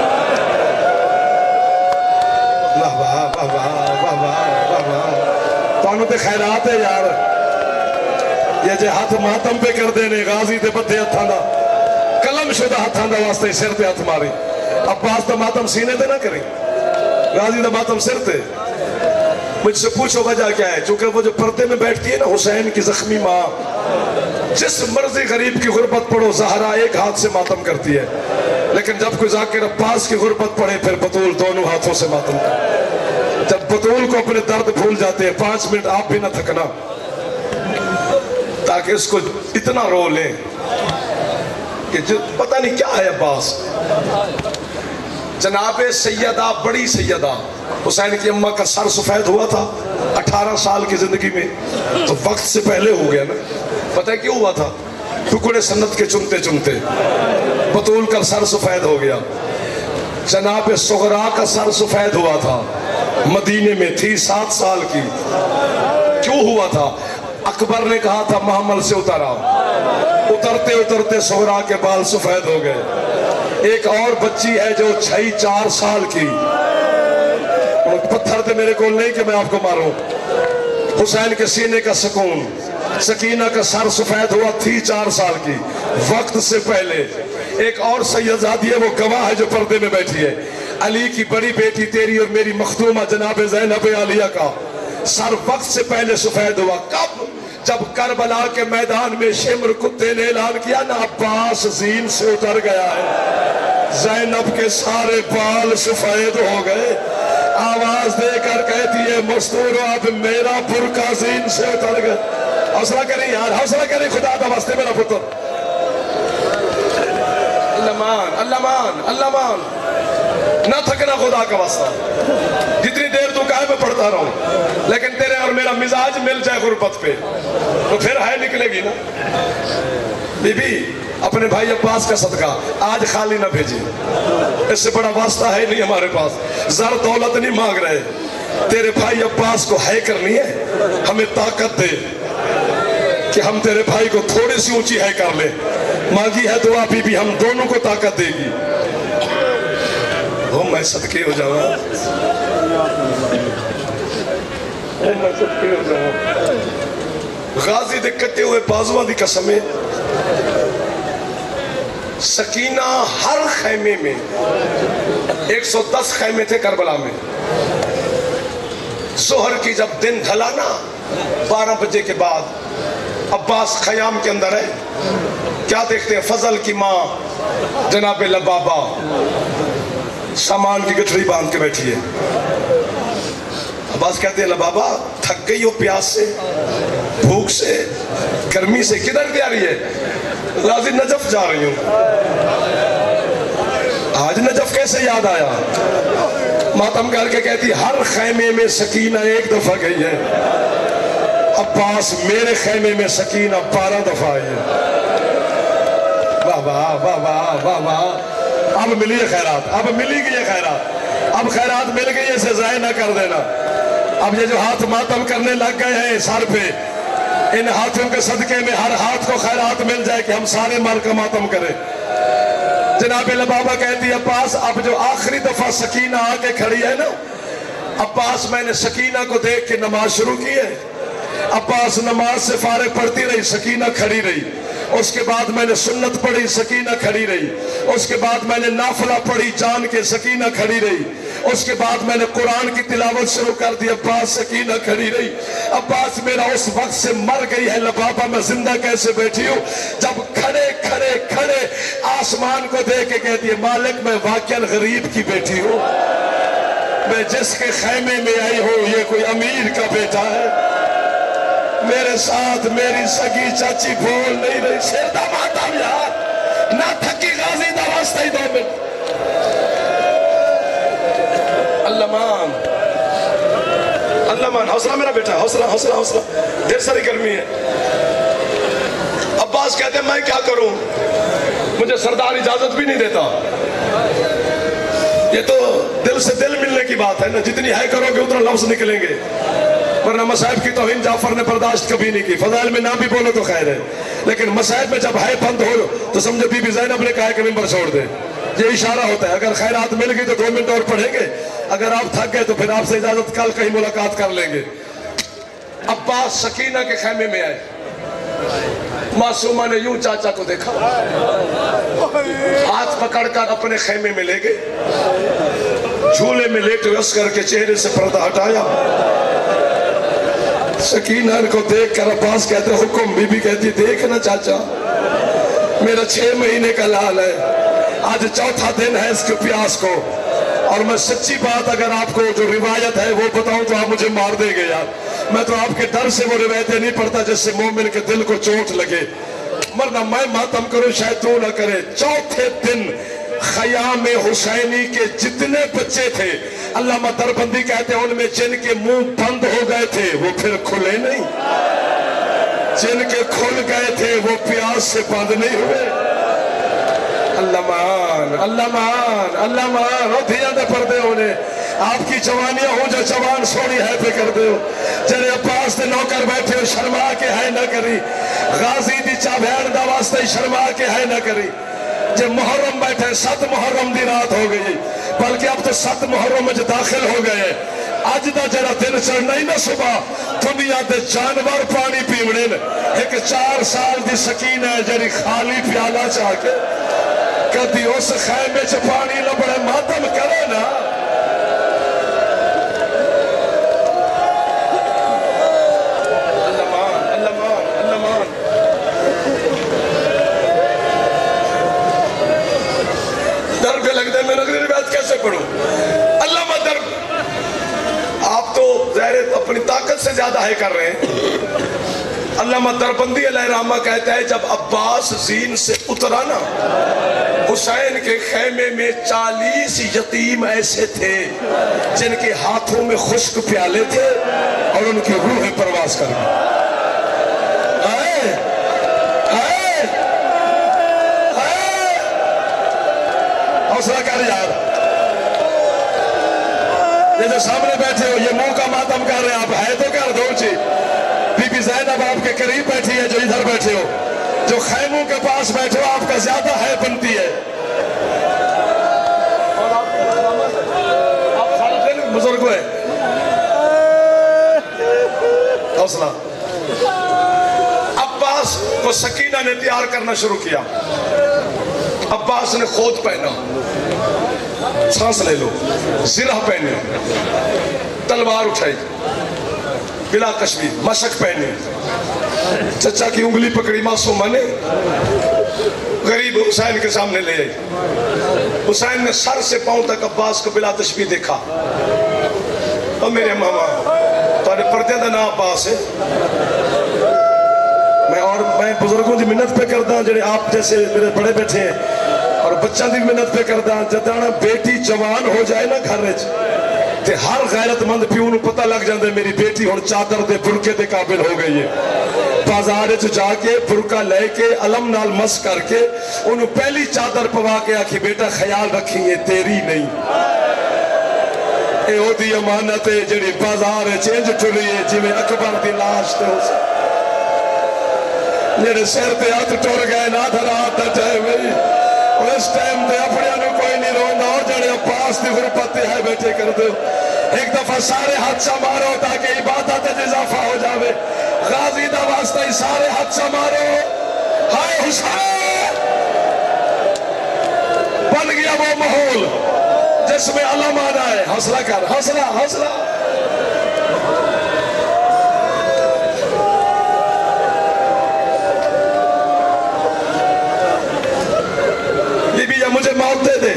واہ واہ واہ واہ واہ واہ واہ. تانوں تے خیرات ہے یار. یہ جے ہاتھ ماتم پہ کر دینے غازی تے بدھے ہتھاں دا قلم شدہ ہتھاں دا واسطے سر تے ہاتھ ماری. عباس دا ماتم سینے تے نہ کریں, غازی دا ماتم سر تے. مجھ سے پوچھو وجہ کیا ہے؟ چونکہ وہ جو پردے میں بیٹھتی ہے نا حسین کی زخمی ماں, جس مرضی غریب کی غربت پڑھو زہرا ایک ہاتھ سے ماتم کرتی ہے, لیکن جب کوئی ذاکر عباس کی غربت پڑھے پھر بطول دونوں ہاتھوں سے ماتم کرتی. جب بطول کو اپنے درد بھول جاتے ہیں 5 منٹ آپ بھی نہ تھکنا تاکہ اس کو اتنا رو لیں کہ پتہ نہیں کیا ہے. عباس جناب سیدہ, بڑی سیدہ حسین کی اماں کا سر سفید ہوا تھا 18 سال کی زندگی میں, تو وقت سے پہلے ہو گیا نا. پتہ ہے کیوں ہوا تھا؟ ٹکڑے سنت کے چمتے چمتے بطول کا سر سفید ہو گیا. جناب صغرا کا سر سفید ہوا تھا, مدینے میں تھی 7 سال کی. کیوں ہوا تھا؟ اکبر نے کہا تھا محمل سے اترا, اترتے اترتے صغرا کے بال سفید ہو گئے. ایک اور بچی ہے جو 4 سال کی, پتھر تھے میرے کو نہیں کہ میں آپ کو ماروں. حسین کے سینے کا سکون, سکینہ کا سر سفید ہوا تھی 4 سال کی وقت سے پہلے. ایک اور سیدزادی ہے, وہ گواہ ہے جو پردے میں بیٹھی ہے. علی کی بڑی بیٹی تیری اور میری مخدومہ جناب زینب عالیہ کا سر وقت سے پہلے سفید ہوا. کب؟ جب کربلا کے میدان میں شمر کتے نے اعلان کیا نا عباس زین سے اتر گیا ہے, زینب کے سارے بال سفید ہو گئے. آواز دے کر کہتی ہے مستور اب میرا برقع زین سے اتر گیا. حوصلہ کریں یار, حوصلہ کریں خدا دا واسطے میرا پتر. اللہ مان, اللہ مان, اللہ مان, نہ تھکنا خدا کا واسطہ. جتنی دیر تو کہے میں پڑھتا رہوں, لیکن تیرے اور میرا مزاج مل جائے غربت پہ تو پھر ہے نکلے گی نا. بی بی اپنے بھائی عباس کا صدقہ آج خالی نہ بھیجی, اس سے بڑا واسطہ ہے نہیں ہمارے پاس. زر دولت نہیں مانگ رہے, تیرے بھائی عباس کو ہے کرنی ہے, ہمیں طاقت دے کہ ہم تیرے بھائی کو تھوڑی سی اونچی ہے کر لیں. مانگی ہے دعا بی بی, ہم دونوں کو طاقت دے گی. میں صدقے ہو جاؤں, میں صدقے ہو جاؤں. غازی دے کٹے ہوئے بازوان دی قسمیں. سکینہ ہر خیمے میں 110 خیمے تھے کربلا میں. ظہر کی جب دن ڈھلا نا 12 بجے کے بعد عباس خیام کے اندر ہے, کیا دیکھتے ہیں؟ فضل کی ماں جناب لبابہ سامان کی گٹھڑی باندھ کے بیٹھی ہے. عباس کہتے ہیں لبابہ تھک گئی ہو پیاس سے, بھوک سے, گرمی سے, کدھر جا رہی ہے؟ غازی نجف جا رہی ہوں. آج نجف کیسے یاد آیا؟ ماتم کر کے کہتی ہر خیمے میں سکینہ 1 دفعہ گئی ہے, عباس میرے خیمے میں سکینہ 12 دفعہ آئی ہے. واہ واہ واہ واہ واہ واہ. اب ملی ہے خیرات, اب ملی گئی ہے خیرات, اب خیرات مل گئی ہے, اسے ضائع نہ کر دینا. اب یہ جو ہاتھ ماتم کرنے لگ گئے ہیں سر پہ, ان ہاتھوں کے صدقے میں ہر ہاتھ کو خیرات مل جائے کہ ہم سارے مال کا ماتم کریں. جناب لبابہ کہتی ہے عباس اب جو آخری دفعہ سکینہ آ کے کھڑی ہے نا, عباس میں نے سکینہ کو دیکھ کے نماز شروع کی ہے. عباس نماز سے فارغ پڑھتی رہی, سکینہ کھڑی رہی. اس کے بعد میں نے سنت پڑھی, سکینہ کھڑی رہی. اس کے بعد میں نے نافلہ پڑھی جان کے, سکینہ کھڑی رہی. اس کے بعد میں نے قرآن کی تلاوت شروع کر دی, عباس سکینہ کھڑی رہی. عباس میرا اس وقت سے مر گئی ہے لبابہ, میں زندہ کیسے بیٹھی ہوں؟ جب کھڑے کھڑے کھڑے آسمان کو دیکھ کے کہتی ہے مالک میں واقعاً غریب کی بیٹی ہوں, میں جس کے خیمے میں آئی ہوں یہ کوئی امیر کا بیٹا ہے. میرے ساتھ میری سگی چاچی بھول نہیں رہی. شیردہ ماتم یار, نہ تھکی غازی دا واسطہ ہی 2 منٹ. اللہ مان, اللہ مان, حوصلہ میرا بیٹا, حوصلہ حوصلہ حوصلہ. دیر ساری گرمی ہے. عباس کہتے ہیں میں کیا کروں, مجھے سردار اجازت بھی نہیں دیتا. یہ تو دل سے دل ملنے کی بات ہے نا, جتنی ہے کرو گے اتنا لفظ نکلیں گے, ورنہ مصائب کی توہین جعفر نے برداشت کبھی نہیں کی. فضائل میں نہ بھی بولو تو خیر ہے, لیکن مصائب میں جب ہے بند ہو تو سمجھو بی بی زینب نے کہا کہ ممبر چھوڑ دے. یہ اشارہ ہوتا ہے. اگر خیرات مل گئی تو 2 منٹ اور پڑھیں گے, اگر آپ تھک گئے تو پھر آپ سے اجازت کل کہیں ملاقات کر لیں گے. عباس سکینہ کے خیمے میں آئے. معصومہ نے یوں چاچا کو دیکھا, ہاتھ پکڑ کر اپنے خیمے میں لے گئے, جھولے میں لیٹے عسکر کے چہرے سے پردہ ہٹایا. سکینہ کو دیکھ کر عباس کہتے حکم, بی بی کہتی دیکھ نا چاچا, میرا 6 مہینے کا لال ہے, آج 4تھا دن ہے اس کے پیاس کو, اور میں سچی بات اگر آپ کو جو روایت ہے وہ بتاؤں تو آپ مجھے مار دیں گے یار. میں تو آپ کے ڈر سے وہ روایتیں نہیں پڑھتا جس سے مومن کے دل کو چوٹ لگے, ورنہ میں ماتم کروں شاید تو نہ کرے. 4تھے دن خیام حسینی کے جتنے بچے تھے, علامہ دربندی کہتے ہیں ان میں جن کے منہ بند ہو گئے تھے وہ پھر کھلے نہیں, جن کے کھل گئے تھے وہ پیاس سے بند نہیں ہوئے. اللہ مان, اللہ مان, اللہ مان. وہ دھیاں دے پردے ہونے, آپ کی جوانیاں ہوں جو جوان سوڑی ہے پہ کر دے ہو. جنہیں عباس دے نوکر بیٹھے ہو شرما کے ہے نہ کری, غازی دی چابہر دا واسطے شرما کے ہے نہ کری. جب محرم بیٹھے 7 محرم دی رات ہو گئی, بلکہ اب تو 7 محرم میں داخل ہو گئے. اج دا جڑا دن چڑھنا ہی نہ صبح دنیا دے جانور پانی پیونے نے. ایک 4 سال دی سکینہ ہے جڑی خالی پیالہ چاہ کے کدی اس خیمے چ پانی نہ بڑے ماتم کرے نا. اللہ مان, اللہ مان, اللہ مان. در پہ لگتے میں نقلی روایت کیسے پڑھوں؟ اللہ مدر, آپ تو ظاہر اپنی طاقت سے زیادہ ہے کر رہے ہیں. علامہ دربندی علیہ رحمہ کہتا ہے جب عباس زین سے اترا نا, حسین کے خیمے میں 40 یتیم ایسے تھے جن کے ہاتھوں میں خشک پیالے تھے اور ان کی روحیں پرواز کر گئی. حوصلہ کر یار, یہ جو سامنے بیٹھے ہو یہ منہ کا ماتم کر رہے ہیں آپ, ہے تو کر دو جی. بی بی زینب آپ کے قریب بیٹھی ہے جو ادھر بیٹھے ہو, جو خیموں کے پاس بیٹھے ہو آپ کا زیادہ ہے بنتی ہے. آپ خالد بزرگ ہوئے, حوصلہ. عباس کو سکینہ نے تیار کرنا شروع کیا. عباس نے خود پہنا, سانس لے لو, زرہ پہنے, تلوار اٹھائی, بلا کشمیر مشک پہنے, چچا کی انگلی پکڑی معصومہ نے, غریب حسین کے سامنے لے آئی. حسین نے سر سے پاؤں تک عباس کو بلا تشبیہ دیکھا. اور میرے ماما تارے پردے دا نا عباس ہے, میں بزرگوں دی منت پہ کرتا ہوں جڑے آپ جیسے میرے بڑے بیٹھے ہیں, اور بچہ دی منت پہ کرتا ہوں جدانا بیٹی جوان ہو جائے نا گھر وچ تے ہر غیرت مند پیو نوں پتہ لگ جاندے میری بیٹی ہن چادر دے برقے دے قابل ہو گئی ہے. بازار وچ جا کے برقع لے کے علم نال مس کر کے انہوں پہلی چادر پوا کے آکھی بیٹا خیال رکھی یہ تیری نہیں, اے او دی امانت ہے جڑی بازار چینج ٹری ہے جی میں اکبر دی لاش تے ہو سکتا. میرے سیر تے ہاتھ ٹور گئے نہ دھرا ہاتھ جائے میری, اور اس ٹائم تے اپنے انہوں کوئی نہیں روندہ ہو جڑے عباس دی غربت ہے بیٹھے کر دو. ایک دفعہ سارے حدثہ مارو تاکہ عبادت اضافہ ہو جاوے. غازی دا واسطہ ہی سارے حدثہ مارو. ہائے حسین, بن گیا وہ ماحول جس میں علم آنا ہے. حوصلہ کر, حوصلہ, حوصلہ. مجھے موت دے دے,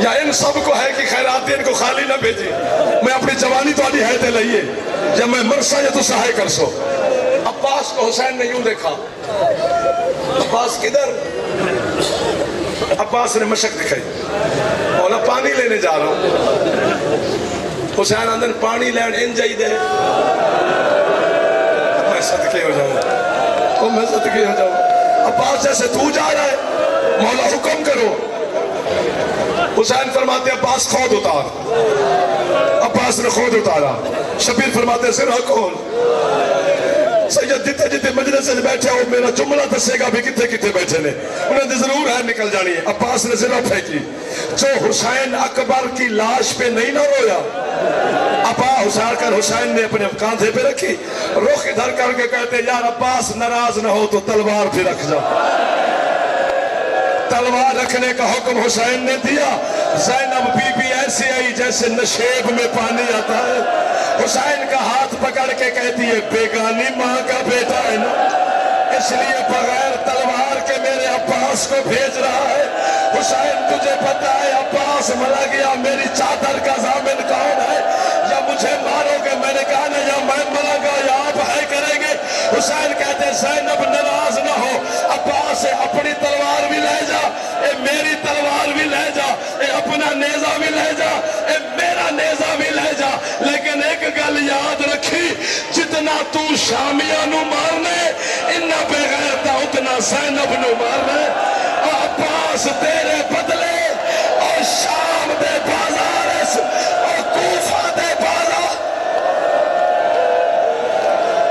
یا ان سب کو ہے کہ خیرات دین کو خالی نہ بھیجی. میں اپنی جوانی تو آدھی ہے دے لئیے, جب میں مرسا یا تو سہائے کر سو. عباس کو حسین نے یوں دیکھا, عباس کدھر؟ عباس نے مشک دکھائی, مولا پانی لینے جا رہا ہوں. حسین اندر پانی لین ان جائی دے, میں صدقے ہو جاؤں, میں صدقے ہو جاؤں. عباس جیسے تو جا رہا ہے, مولا حکم کرو. حسین فرماتے عباس خود اتار، عباس نے خود اتارا. شبیر فرماتے سرہ کھول. سید جتے جتے مجلس سے بیٹھے ہو میرا جملہ دسے گا بھی کتے کتے بیٹھے نے، انہیں دے ضرور ہے نکل جانی ہے. عباس نے سرہ پھینکی. جو حسین اکبر کی لاش پہ نہیں نہ رویا، ابا حسین نے اپنے کاندھے پہ رکھی، رخ ادھر کر کے کہتے یار عباس ناراض نہ ہو تو تلوار پہ رکھ جا. تلوار رکھنے کا حکم حسین نے دیا. زینب بی بی ایسی آئی جیسے نشیب میں پانی آتا ہے. حسین کا ہاتھ پکڑ کے کہتی ہے بیگانی ماں کا بیٹا ہے نا، اس لیے بغیر تلوار کے میرے عباس کو بھیج رہا ہے. حسین تجھے پتا ہے عباس مرا گیا، میری چادر کا ضامن کون ہے؟ یا مجھے مارو گے؟ میں نے کہا نا یا میں مرا گا یا آپ ہے کریں گے. حسین کہتے زینب ناراض نہ ہو، عباس اپنی تلوار بھی لے جا، اے میری تلوار بھی لے جا، اے اپنا نیزہ بھی لے جا، اے میرا نیزہ بھی لے جا. لیکن ایک گل یاد رکھی، جتنا تو شامیہ نو مارنے انہا بغیرتا اتنا زینب نو مارنے. عباس تیرے بدلے اور شام دے بازار اور کوفہ دے بازار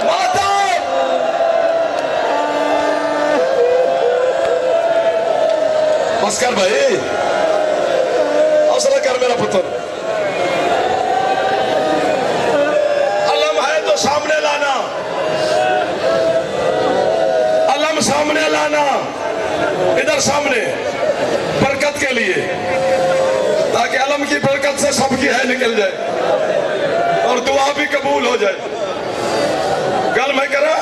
ماتا بس کر بھائی، حوصلہ کر میرا پتر. علم ہے تو سامنے لانا، علم سامنے لانا، ادھر سامنے برکت کے لیے، تاکہ علم کی برکت سے سب کی ہے نکل جائے اور دعا بھی قبول ہو جائے. گل میں کرا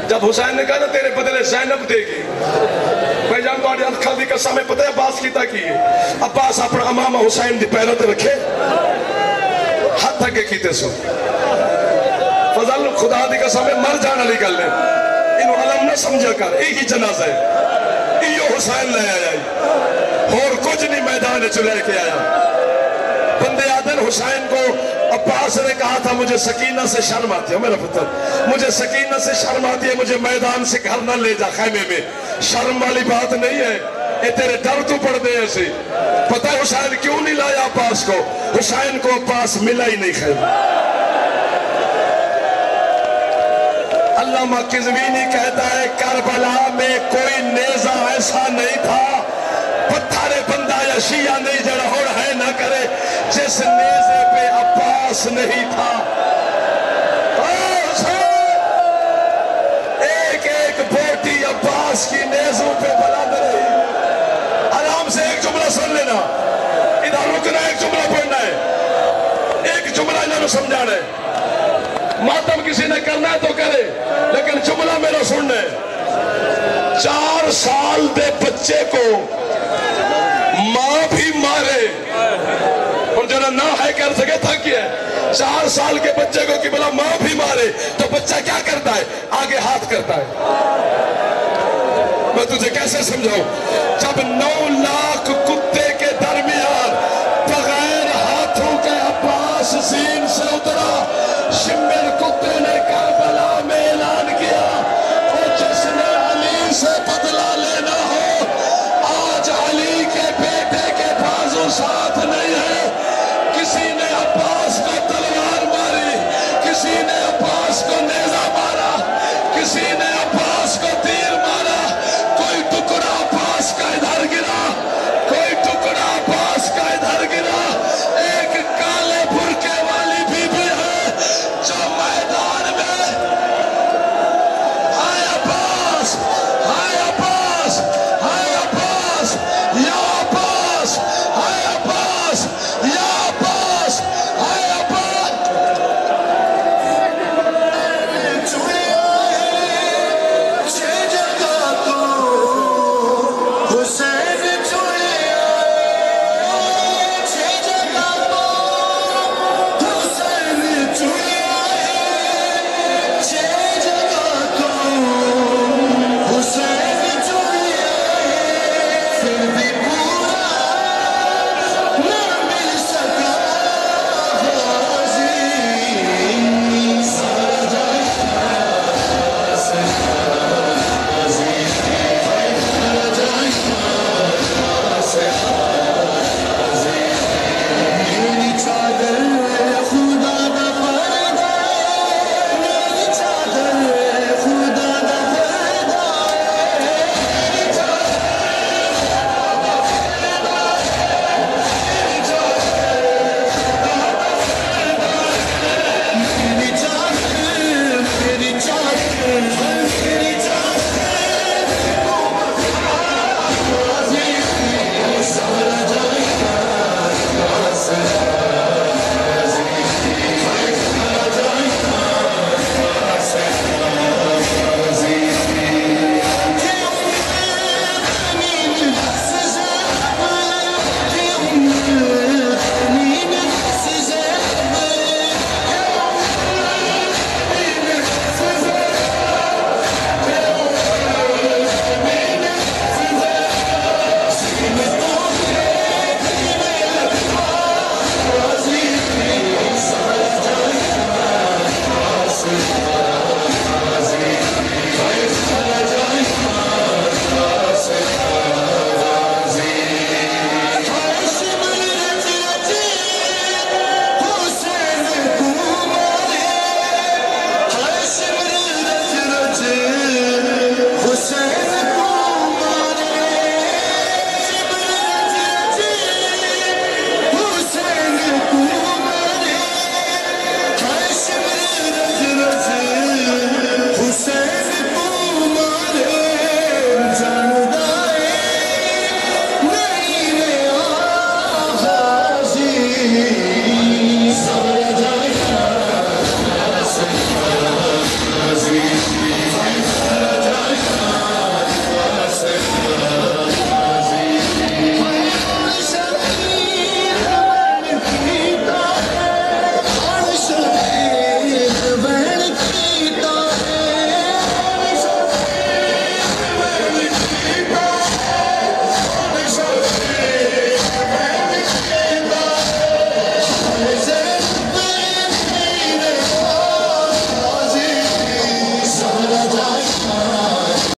جب حسین نے کہا نا تیرے بدلے زینب دے گی، بھائی جان تو آڑی اکھا دی قسم ہے، پتہ ہے عباس کیتا کی ہے؟ عباس اپنا امام حسین دی پیروں تے رکھے، ہاتھ تھکے کیتے سو. فضل خدا دی قسم ہے مر جانا لی گل ہے، انہوں علم نہ سمجھا کر، ایک ہی جنازہ ہے، ایو حسین لے آیا اور کچھ نہیں میدان چلے کے آیا. بندے آدن حسین کو عباس نے کہا تھا مجھے سکینہ سے شرم آتی ہے میرا پتر، مجھے سکینہ سے شرم آتی ہے، مجھے میدان سے گھر نہ لے جا خیمے میں. شرم والی بات نہیں ہے، اے تیرے ڈر تو پڑ دے ایسے. پتہ ہے حسین کیوں نہیں لایا عباس کو؟ حسین کو عباس ملا ہی نہیں خیمہ. علامہ قزوینی کہتا ہے کربلا میں کوئی نیزہ ایسا نہیں تھا، پتھر بندہ یا شیعہ نہیں جڑا ہو ہے نہ کرے، جس نیزے پہ عباس نہیں تھا. ایک ایک بوٹی عباس کی نیزوں پہ بلند رہی. آرام سے ایک جملہ سن لینا، ادھر رکنا، ایک جملہ پڑھنا ہے، ایک جملہ انہوں نے سمجھانا ہے. ماتم کسی نے کرنا ہے تو کرے، لیکن جملہ میرا سننا ہے. 4 سال دے بچے کو ماں بھی مارے اور جو نہ ہے کر سکے تھا کیا ہے. 4 سال کے بچے کو کہ بلا ماں بھی مارے تو بچہ کیا کرتا ہے؟ آگے ہاتھ کرتا ہے. میں تجھے کیسے سمجھاؤں؟ جب 9 لاکھ کتے کے درمیان بغیر ہاتھوں کے عباس زین سے اترا، شمر کتے نے کربلا میں اعلان کیا اور جس نے علی سے بدلہ لینا ہو آج علی کے بیٹے کے بازو ساتھ نہیں